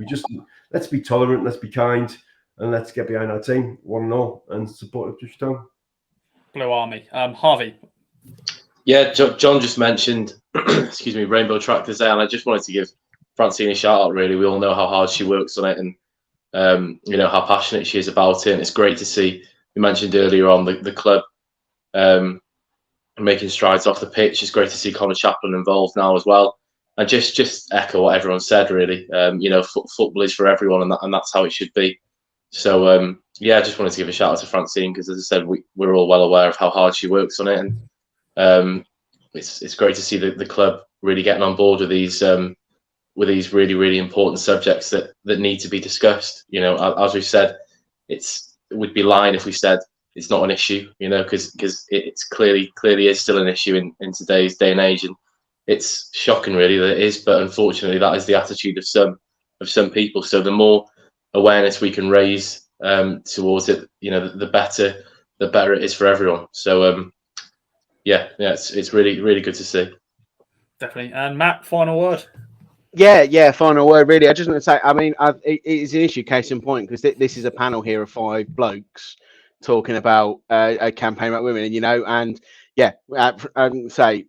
Let's be tolerant, let's be kind, and let's get behind our team, one and all, and support Touchdown. Blue Army. Harvey. Yeah, John just mentioned, rainbow tractors there, and I just wanted to give Francine a shout out. Really, we all know how hard she works on it, and how passionate she is about it. And it's great to see we mentioned earlier on, the club making strides off the pitch. It's great to see Connor Chaplin involved now as well. And just echo what everyone said, really. Football is for everyone, and that's how it should be. So, I just wanted to give a shout out to Francine because, as I said, we're all well aware of how hard she works on it, and it's great to see the club really getting on board with these really, really important subjects that need to be discussed. As we've said, we'd be lying if we said it's not an issue, because it's clearly is still an issue in today's day and age, and it's shocking, really, that it is. But unfortunately, that is the attitude of some people. So the more awareness we can raise towards it, the better it is for everyone. So it's really, really good to see. Definitely. And Matt, final word. Yeah. Final word, really. I just want to say, I mean, it is an issue, case in point, because this is a panel here of 5 blokes talking about a campaign about women, and say,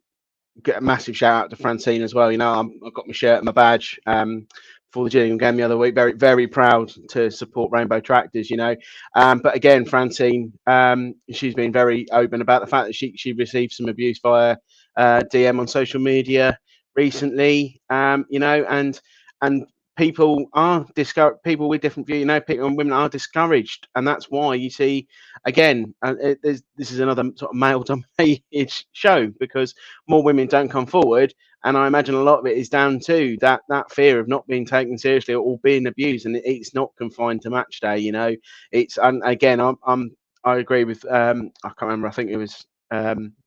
get a massive shout out to Francine as well. I've got my shirt and my badge for the Gillingham game the other week. Very, very proud to support Rainbow Tractors. But again, Francine, she's been very open about the fact that she received some abuse via DM on social media recently. And people are discouraged. People with different views, people and women are discouraged, and that's why you see again. This is another sort of male-dominated show because more women don't come forward, and I imagine a lot of it is down to that fear of not being taken seriously or being abused, and it's not confined to match day. It's and again, I agree with I can't remember. I think it was.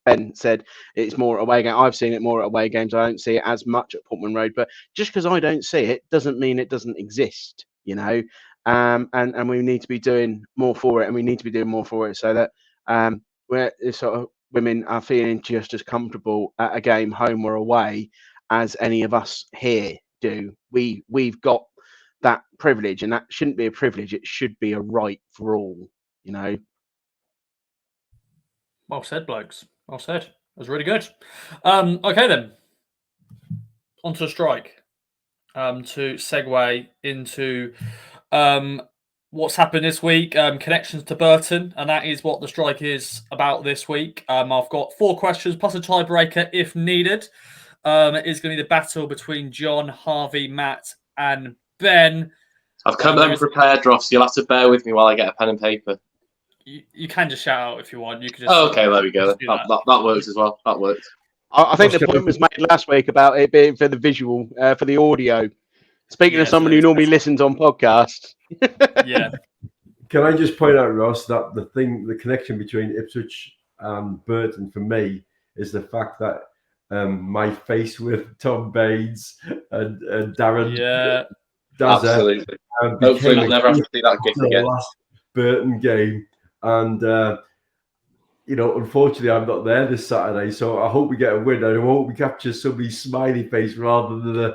Ben said it's more away game. I've seen it more at away games. I don't see it as much at Portman Road, but just because I don't see it doesn't mean it doesn't exist, and we need to be doing more for it, and we need to be doing more for it so that we're sort of women are feeling just as comfortable at a game, home or away, as any of us here do. We've got that privilege, and that shouldn't be a privilege. It should be a right for all, Well said, blokes. Well said. That was really good. Okay, then. On to the strike. To segue into what's happened this week. Connections to Burton, and that is what the strike is about this week. I've got 4 questions plus a tiebreaker if needed. It is going to be the battle between Jon, Harvey, Matt, and Ben. I've come unprepared, Ross. You'll have to bear with me while I get a pen and paper. You can just shout out if you want. You can just. Oh, okay, there we go. That works as well. That works. I think the point was made last week about it being for the visual, for the audio. Speaking of someone who normally listens on podcasts. Yeah. Can I just point out, Ross, that the connection between Ipswich and Burton for me is the fact that my face with Tom Baines and Darren. Yeah. Dazza, absolutely. Hopefully, we'll never have to see that gif again. The last Burton game. And, unfortunately, I'm not there this Saturday, so I hope we get a win. And I hope we capture somebody's smiley face rather than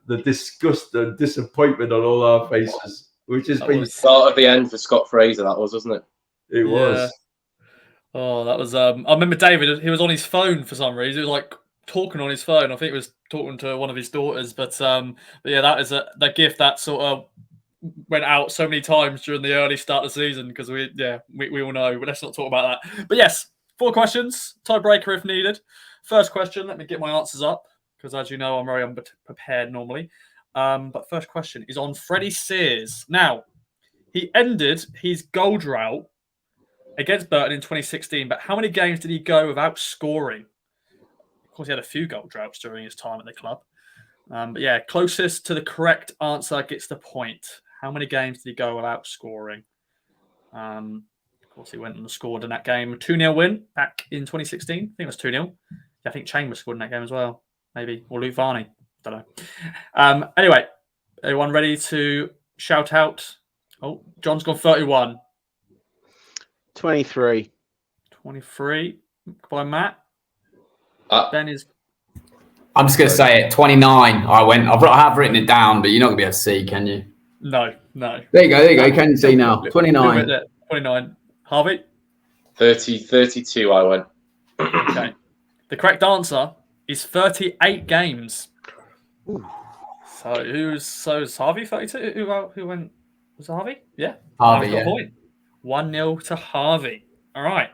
the disgust and disappointment on all our faces, which has been the start of the end for Scott Fraser. That was, wasn't it? It was. Oh, that was. I remember David. He was on his phone for some reason. He was like talking on his phone. I think he was talking to one of his daughters. But yeah, that is that gift that sort of went out so many times during the early start of the season because we all know. But let's not talk about that. But yes, 4 questions, tiebreaker if needed. First question, let me get my answers up because as you know, I'm very unprepared normally. But first question is on Freddie Sears. Now, he ended his goal drought against Burton in 2016, but how many games did he go without scoring? Of course, he had a few goal droughts during his time at the club. But yeah, closest to the correct answer gets the point. How many games did he go without scoring? Of course, he went and scored in that game. 2-0 win back in 2016. I think it was 2-0. I think Chambers scored in that game as well. Maybe. Or Luke Varney. Don't know. Anyway, everyone ready to shout out? Oh, John's gone 31. 23. 23 by Matt. Ben is... I'm just going to say it. 29. I have written it down, but you're not going to be able to see, can you? No. There you go. You can see now. 29. 29. Harvey? 32 I went. Okay. The correct answer is 38 games. Ooh. So is Harvey 32? Who went? Was it Harvey? Yeah. Harvey, got a point. 1-0 to Harvey. All right.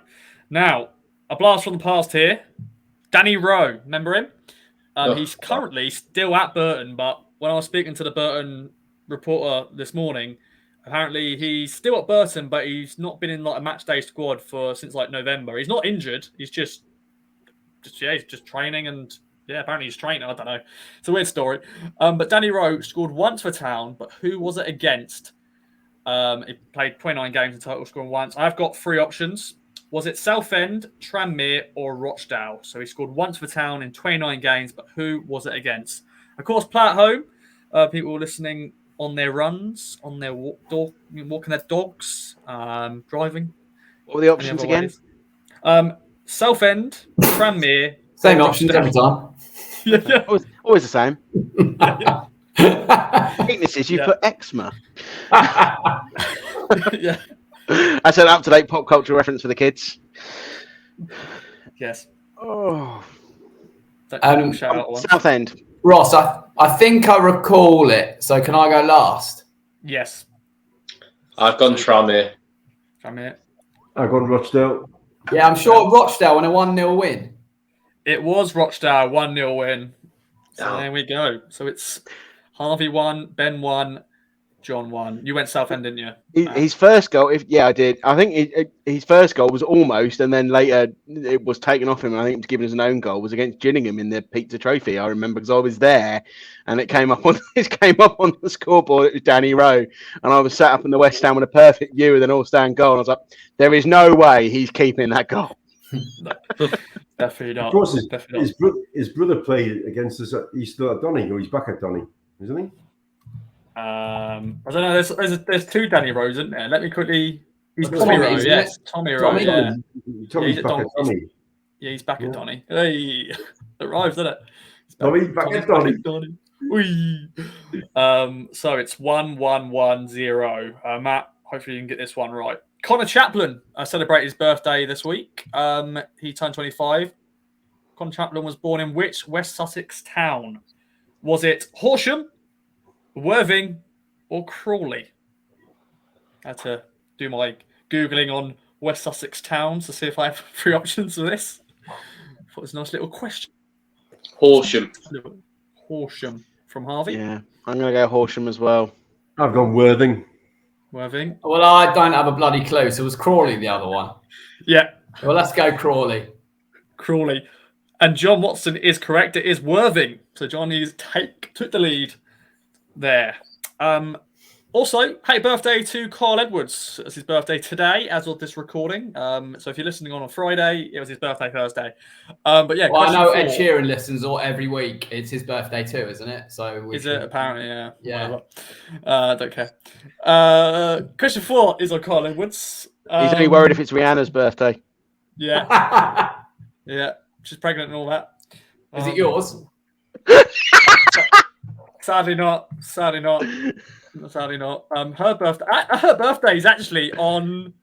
Now, a blast from the past here. Danny Rowe, remember him? He's currently still at Burton, but when I was speaking to the Burton reporter this morning, apparently he's still at Burton, but he's not been in like a match day squad since like November. He's not injured. He's just training, and apparently he's training. I don't know. It's a weird story. But Danny Rowe scored once for Town, but who was it against? He played 29 games in total, scoring once. I've got 3 options. Was it Southend, Tranmere, or Rochdale? So he scored once for Town in 29 games, but who was it against? Of course, play at home. People listening on their runs, on their walking their dogs, driving. What were the options again? Southend, Tranmere. Same options every time. Yeah. Always the same. Weaknesses, you put eczema. Yeah. That's an up-to-date pop culture reference for the kids. Yes. Oh. Shout out one. Southend. Ross, I think I recall it. So can I go last? Yes. I've gone Tranmere. Tranmere. I've gone Rochdale. Yeah, I'm sure Rochdale won a 1-0 win. It was Rochdale, 1-0 win. So Oh. there we go. So it's Harvey 1, Ben 1, Jon 1. You went Southend, didn't you? His first goal, I did. I think his first goal was almost, and then later it was taken off him. I think it was given as an own goal. Was against Gillingham in the Pizza Trophy. I remember because I was there, and it came up on the scoreboard. It was Danny Rowe, and I was sat up in the West Stand with a perfect view with an all-stand goal. And I was like, "There is no way he's keeping that goal." Definitely not. Of course, Definitely his brother played against us. He's still at Donny, or he's back at Donny, isn't he? I don't know. There's 2 Danny Rose, isn't there? Let me quickly. He's Tommy Tommy Rowe, Rose, yes. isn't it? Tommy Rowe, yeah. Tommy's he's back at Donny. Yeah, he's back at Donny. Hey, it rhymes, doesn't it? Tommy's back at Donny. Whee. So it's 1-1-1-0. Matt, hopefully you can get this one right. Connor Chaplin celebrated his birthday this week. He turned 25. Connor Chaplin was born in which West Sussex town? Was it Horsham, Worthing, or Crawley? I had to do my Googling on West Sussex towns to see if I have 3 options for this. I thought it was a nice little question. Horsham. Horsham from Harvey. Yeah, I'm going to go Horsham as well. I've gone Worthing. Worthing. Well, I don't have a bloody clue. So it was Crawley the other one. Yeah. Well, let's go Crawley. Crawley. And Jon Watson is correct. It is Worthing. So Johnny took the lead there. Also, happy birthday to Carl Edwards. It's his birthday today, as of this recording. So if you're listening on a Friday, it was his birthday Thursday. But yeah, well, I know Ed Sheeran listens every week. It's his birthday too, isn't it? So is it apparently? Yeah. Yeah. Don't care. Question 4 is on Carl Edwards. He's only worried if it's Rihanna's birthday. Yeah. Yeah. She's pregnant and all that. Is it yours? Sadly not. Sadly not. Her birthday is actually on.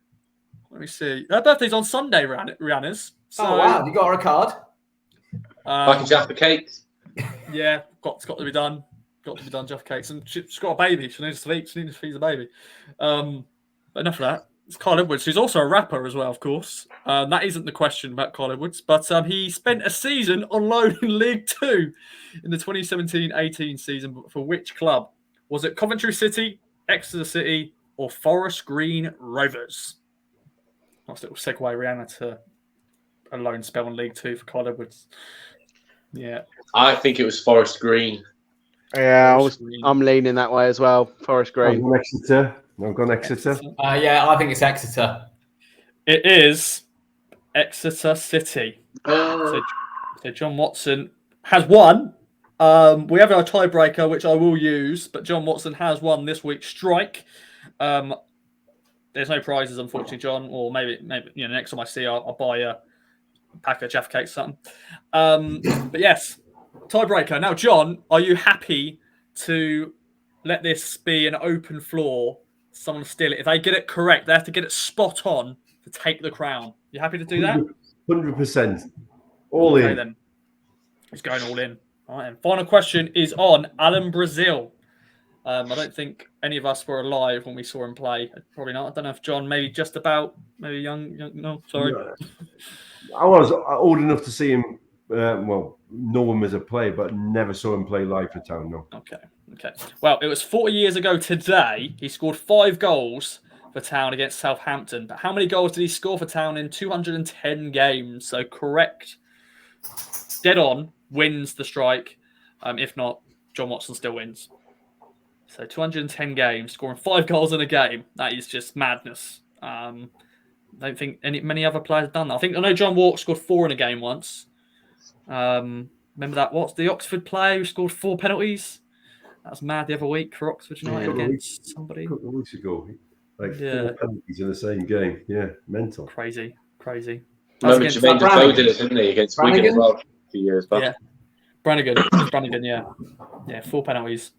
Let me see. Her birthday's on Sunday. Rihanna's. So, oh wow! You got her a card. Like a Jaffa cake. Yeah, it's got to be done. Got to be done. Jaffa cakes, and she's got a baby. She needs to sleep. She needs to feed the baby. But enough of that. It's Carl Edwards, who's also a rapper as well, of course. That isn't the question about Carl Edwards, but he spent a season on loan in League Two in the 2017-18 season for which club? Was it Coventry City, Exeter City, or Forest Green Rovers? Nice little segue, Rihanna, to a loan spell in League Two for Carl Edwards. Yeah. I think it was Forest Green. Yeah, I'm leaning that way as well. Forest Green. I've gone Exeter. Yeah, I think it's Exeter. It is Exeter City. So Jon Watson has won. We have our tiebreaker, which I will use, but Jon Watson has won this week's strike. There's no prizes, unfortunately, John. Or maybe next time I see, I'll buy a pack of Jaffa cakes, something. But yes, tiebreaker. Now, John, are you happy to let this be an open floor? Someone steal it. If they get it correct, they have to get it spot on to take the crown. You happy to do that? 100%. All in. Then. He's going all in. All right, and final question is on Alan Brazil. I don't think any of us were alive when we saw him play. Probably not. I don't know if John, maybe just about, maybe young. No, sorry. No, I was old enough to see him. Well, know him as a player, but never saw him play live for Town. No. Okay. Well, it was 40 years ago today. He scored 5 goals for Town against Southampton. But how many goals did he score for Town in 210 games? So correct. Dead on wins the strike. If not, Jon Watson still wins. So 210 games, scoring 5 goals in a game. That is just madness. I don't think many other players have done that. I know Jon Walk scored 4 in a game once. Remember that? What's the Oxford player who scored 4 penalties? That was mad the other week for Oxford United against somebody. A couple of weeks ago. 4 penalties in the same game. Yeah, mental. Crazy. Remember Jermaine Defoe did it, didn't he, against Wigan as well a few years back? Yeah. Brannigan, yeah. 4 penalties.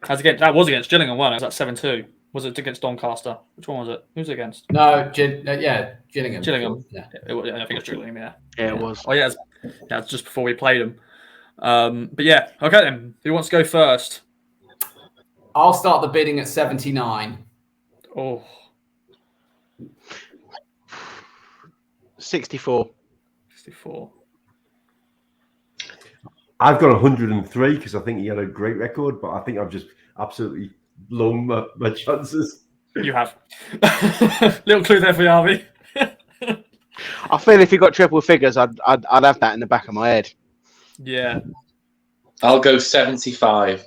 That was against Gillingham, wasn't it? Was that 7-2? Was it against Doncaster? Which one was it? Who was it against? No, Gillingham. Gillingham. Yeah. I think it was Gillingham, yeah. Yeah, it was. Oh, yeah, it's just before we played them. But yeah, okay then. Who wants to go first? I'll start the bidding at 79. Oh. 64. I've got 103 because I think he had a great record, but I think I've just absolutely blown my chances. You have. Little clue there for you, Harvey. I feel if you got triple figures, I'd have that in the back of my head. Yeah. I'll go 75.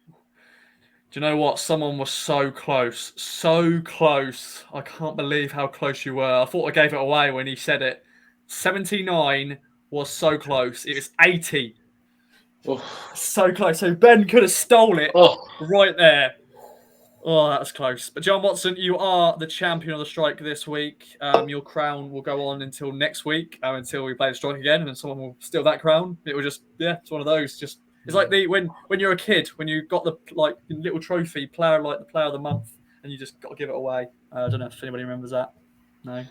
Do you know what? Someone was so close. I can't believe how close you were. I thought I gave it away when he said it. 79 was so close. It was 80. Oh. So close. So Ben could have stole it right there. Oh, that was close. But Jon Watson, you are the champion of the strike this week. Your crown will go on until next week, until we play the strike again, and then someone will steal that crown. It will just, it's one of those. It's like when you're a kid, when you got the little trophy, the player of the month, and you just got to give it away. I don't know if anybody remembers that. No.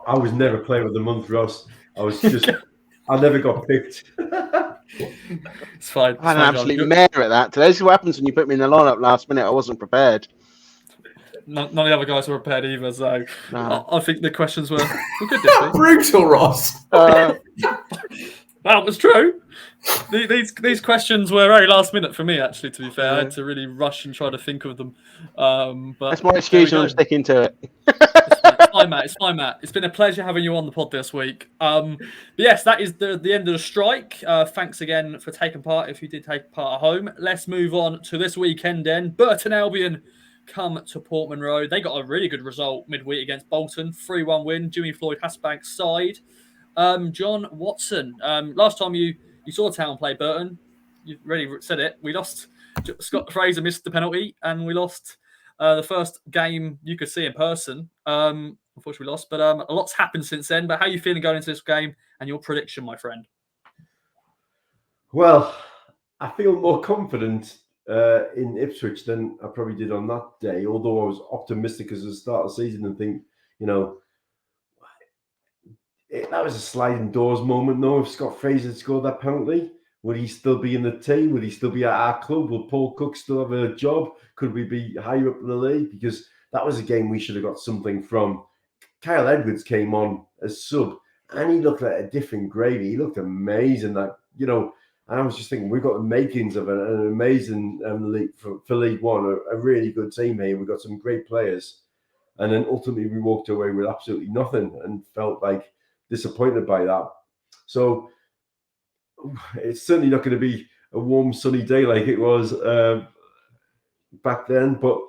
I was never player of the month, Ross. I never got picked. It's fine. I had an absolute mare at that. This is what happens when you put me in the lineup last minute. I wasn't prepared. None of the other guys were prepared either, so No. I think the questions were good. Brutal, Ross. Well, it was true. These questions were very last minute for me, actually, to be fair. I had to really rush and try to think of them. But that's my excuse, and I'm sticking to it. It's fine, Matt. It's been a pleasure having you on the pod this week. But yes, that is the end of the strike. Thanks again for taking part, if you did take part at home. Let's move on to this weekend then. Burton Albion come to Portman Road. They got a really good result midweek against Bolton. 3-1 win. Jimmy Floyd-Hasbank's side. Jon Watson, last time you saw Town play Burton, you really said it. We lost. Scott Fraser missed the penalty, and we lost the first game you could see in person. Unfortunately, we lost, but a lot's happened since then. But how are you feeling going into this game and your prediction, my friend? Well, I feel more confident in Ipswich than I probably did on that day, although I was optimistic as the start of the season and think, that was a sliding doors moment, though. If Scott Fraser had scored that penalty, would he still be in the team? Would he still be at our club? Will Paul Cook still have a job? Could we be higher up in the league? Because that was a game we should have got something from. Kyle Edwards came on as sub, and he looked like a different gravy. He looked amazing. And I was just thinking, we've got the makings of an amazing league for League One, a really good team here. We've got some great players. And then ultimately we walked away with absolutely nothing and felt like disappointed by that. So it's certainly not going to be a warm, sunny day like it was back then. But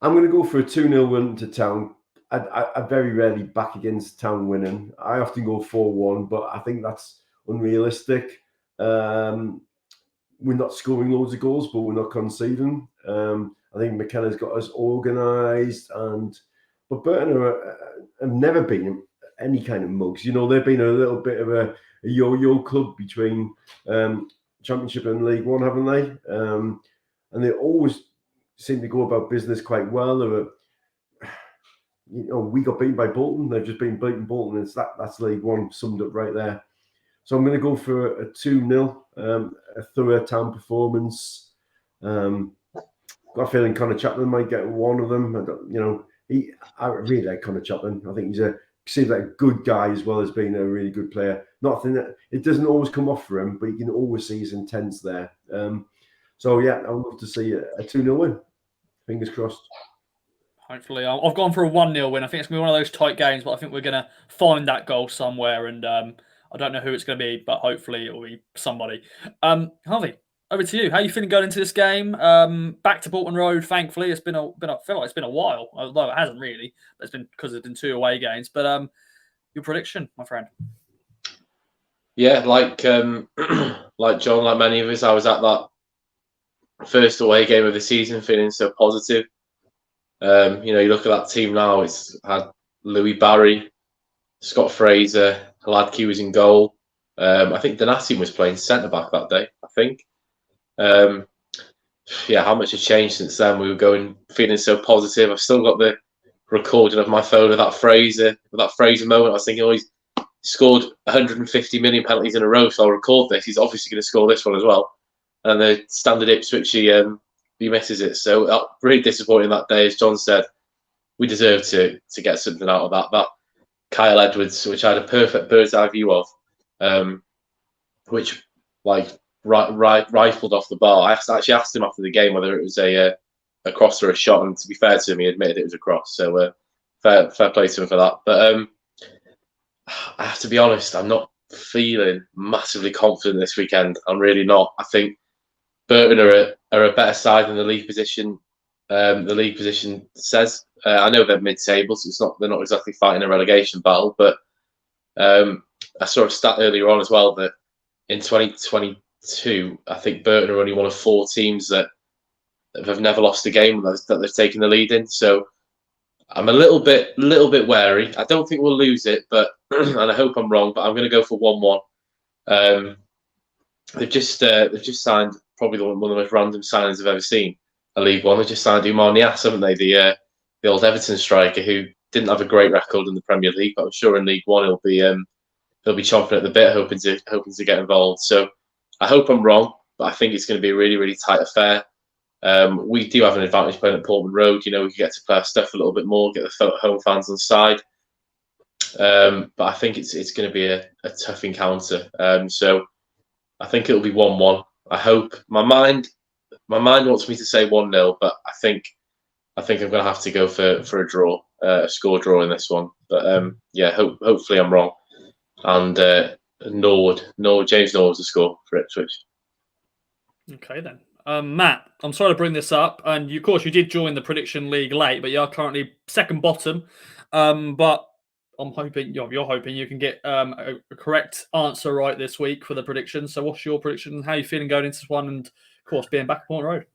I'm going to go for a 2-0 win to Town. I very rarely back against Town winning. I often go 4-1, but I think that's unrealistic. We're not scoring loads of goals, but we're not conceding. I think McKenna's got us organised, but Burton have never been any kind of mugs. They've been a little bit of a yo-yo club between Championship and League One, haven't they? And they always seem to go about business quite well. We got beaten by Bolton. They've just been beaten Bolton. That's League One summed up right there. So I'm going to go for a 2-0, a thorough Town performance. got a feeling Connor Chaplin might get one of them. I really like Connor Chaplin. I think seems like a good guy as well as being a really good player. Nothing that it doesn't always come off for him, but you can always see his intents there. So yeah, I would love to see a 2-0 win. Fingers crossed. Hopefully, I've gone for a 1-0 win. I think it's going to be one of those tight games, but I think we're going to find that goal somewhere. And I don't know who it's going to be, but hopefully it will be somebody. Harvey, over to you. How are you feeling going into this game? Back to Bolton Road, thankfully. I feel like it's been a while, although it hasn't really. But it's been because there's been 2 away games. But your prediction, my friend? Yeah, like John, like many of us, I was at that first away game of the season, feeling so positive. You look at that team now. It's had Louis Barry, Scott Fraser, Hladky was in goal. I think Donati was playing centre back that day. I think. How much has changed since then? We were feeling so positive. I've still got the recording of my phone of that Fraser moment. I was thinking, he's scored 150 million penalties in a row, so I'll record this. He's obviously going to score this one as well. And the standard Ipswich, he misses it. So really disappointing that day. As John said, we deserve to get something out of that. That Kyle Edwards, which I had a perfect bird's eye view of, which rifled off the bar. I actually asked him after the game whether it was a cross or a shot, and to be fair to him, he admitted it was a cross. So fair play to him for that. But I have to be honest, I'm not feeling massively confident this weekend. I'm really not. I think Burton are a better side than the league position. The league position says. I know they're mid-table, so they're not exactly fighting a relegation battle. But I saw a stat earlier on as well that in 2022, I think Burton are only one of 4 teams that have never lost a game that they've taken the lead in. So I'm a little bit wary. I don't think we'll lose it, but and I hope I'm wrong. But I'm going to go for 1-1. They've just signed probably one of the most random signings I've ever seen. A League One. They just signed Umar Niasse, haven't they? The old Everton striker who didn't have a great record in the Premier League, but I'm sure in League One he'll be chomping at the bit, hoping to get involved. So I hope I'm wrong, but I think it's going to be a really, really tight affair. We do have an advantage playing at Portman Road. We can get to play our stuff a little bit more, get the home fans on side. But I think it's going to be a tough encounter. So I think it'll be 1-1. I hope. My mind wants me to say 1-0, but I think I'm going to have to go for a draw, a score draw in this one. But hopefully I'm wrong. And James Norwood's the score for Ipswich. Okay then. Matt, I'm sorry to bring this up, and of course you did join the prediction league late, but you are currently second bottom. But I'm hoping you're hoping you can get a correct answer right this week for the prediction. So, what's your prediction? How are you feeling going into this one? And of course, being back at Portman Road.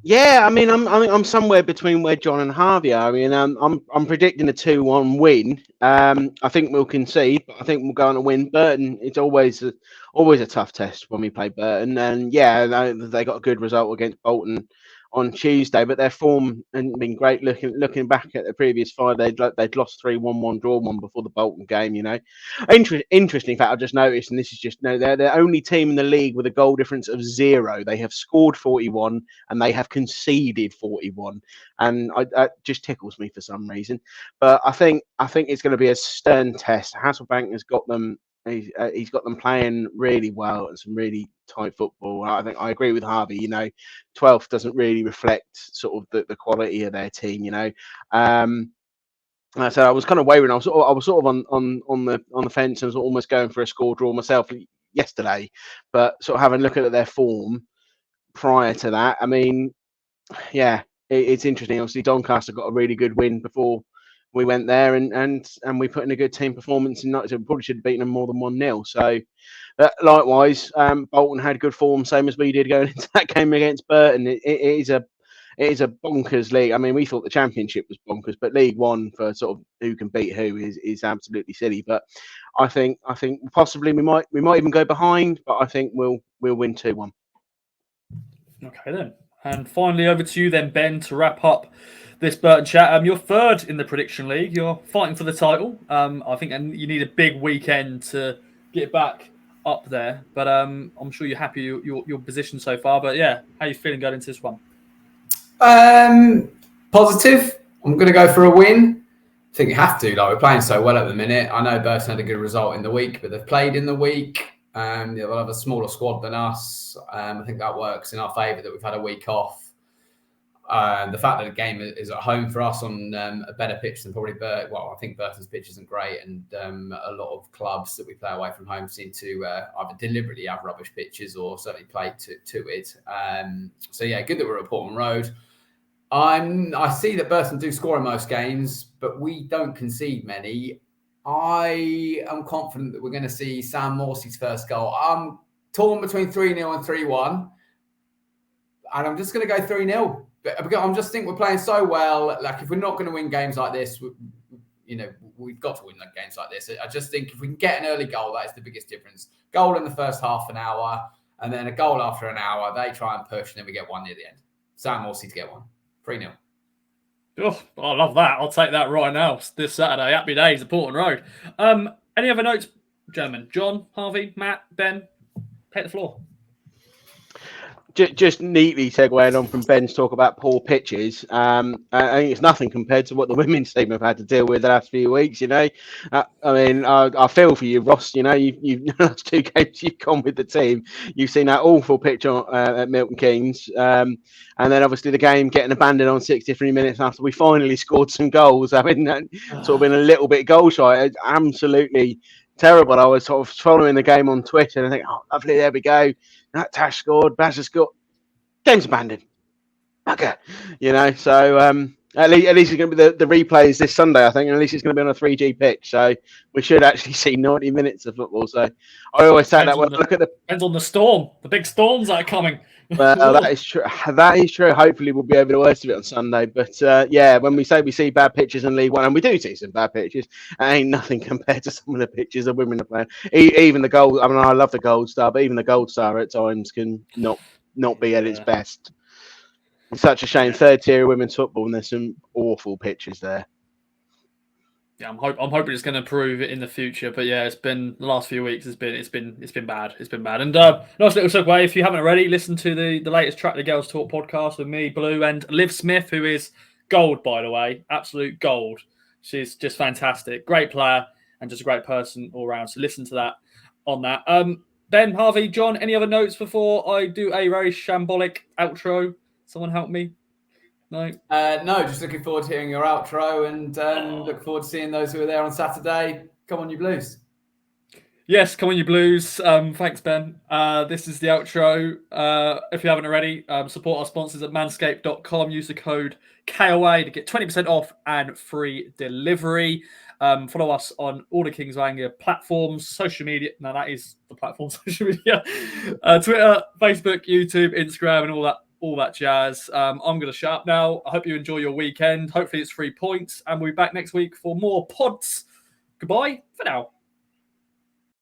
Yeah, I mean, I'm somewhere between where John and Harvey are. I mean, I'm predicting a 2-1 win. I think we'll concede, but I think we'll go on to win. Burton, it's always a tough test when we play Burton, and they got a good result against Bolton on Tuesday, but their form hasn't been great. Looking back at the previous 5, they'd lost 3-1, drawn 1 before the Bolton game. Interesting fact I just noticed, and this is just they're the only team in the league with a goal difference of 0. They have scored 41 and they have conceded 41, and that just tickles me for some reason. But I think it's going to be a stern test. Hasselbank has got them. He's got them playing really well and some really tight football. I think I agree with Harvey. 12th doesn't really reflect sort of the quality of their team. So I was kind of wavering. I was sort of on the fence and was almost going for a score draw myself yesterday, but sort of having a look at their form prior to that. I mean, it's interesting. Obviously, Doncaster got a really good win before we went there, and we put in a good team performance, and we probably should have beaten them more than 1-0. So, likewise, Bolton had good form, same as we did going into that game against Burton. It is a bonkers league. I mean, we thought the Championship was bonkers, but League One for sort of who can beat who is absolutely silly. But I think possibly we might even go behind, but I think we'll win 2-1. Okay then, and finally over to you then, Ben, to wrap up this Burton chat. You're third in the prediction league. You're fighting for the title. I think you need a big weekend to get back up there. But I'm sure you're happy your position so far. But yeah, how are you feeling going into this one? Positive. I'm going to go for a win. I think you have to. Like, we're playing so well at the minute. I know Burton had a good result in the week, but they've played in the week. They'll have a smaller squad than us. I think that works in our favour that we've had a week off. The fact that the game is at home for us on a better pitch than probably Burton. Well, I think Burton's pitch isn't great, and a lot of clubs that we play away from home seem to either deliberately have rubbish pitches or certainly play to it. So yeah, good that we're at Portman Road. I see that Burton do score in most games, but we don't concede many. I am confident that we're going to see Sam Morsey's first goal. I'm torn between 3-0 and 3-1, and I'm just going to go 3-0. But I just think we're playing so well. Like, if we're not going to win games like this, we've got to win games like this. I just think if we can get an early goal, that is the biggest difference. Goal in the first half an hour, and then a goal after an hour. They try and push, and then we get one near the end. Sam Morsey to get one. 3-0. Oh, I love that. I'll take that right now. This Saturday, happy days at Portman Road. Any other notes, gentlemen? John, Harvey, Matt, Ben, take the floor. Just neatly segueing on from Ben's talk about poor pitches. I think it's nothing compared to what the women's team have had to deal with the last few weeks. I feel for you, Ross. You've last 2 games you've gone with the team. You've seen that awful pitch at Milton Keynes, and then obviously the game getting abandoned on 63 minutes after we finally scored some goals. I mean, sort of been a little bit goal shy. It's absolutely terrible. I was sort of following the game on Twitter and I think, oh, lovely, there we go. That Tash scored, Bazza scored. Game's abandoned. Okay. So at least it's going to be the replays this Sunday, I think, and at least it's going to be on a 3G pitch. So we should actually see 90 minutes of football. So I always say that when I look at depends on the storm, the big storms that are coming. Well, that is true. That is true. Hopefully we'll be over the worst of it on Sunday. But when we say we see bad pitches in League One, and we do see some bad pitches, it ain't nothing compared to some of the pitches that women are playing. Even the Gold, I love the Gold Star, but even the Gold Star at times can not be at its best. It's such a shame. Third tier women's football, and there's some awful pitches there. Yeah, I'm hoping it's going to improve in the future. But yeah, it's been the last few weeks. It's been bad. It's been bad. And nice little segue. If you haven't already, listen to the latest Track the Girls Talk podcast with me, Blue, and Liv Smith, who is gold, by the way, absolute gold. She's just fantastic, great player, and just a great person all around. So listen to that on that. Ben, Harvey, John, any other notes before I do a very shambolic outro? Someone help me. No, just looking forward to hearing your outro and look forward to seeing those who are there on Saturday. Come on, you Blues. Yes, come on, you Blues. Thanks, Ben. This is the outro. If you haven't already, support our sponsors at manscaped.com. Use the code KOA to get 20% off and free delivery. Follow us on all the Kings of Anglia platforms, social media. Now that is the platform, social media. Twitter, Facebook, YouTube, Instagram, and all that jazz. I'm going to shut up now. I hope you enjoy your weekend. Hopefully it's 3 points. And we'll be back next week for more pods. Goodbye for now.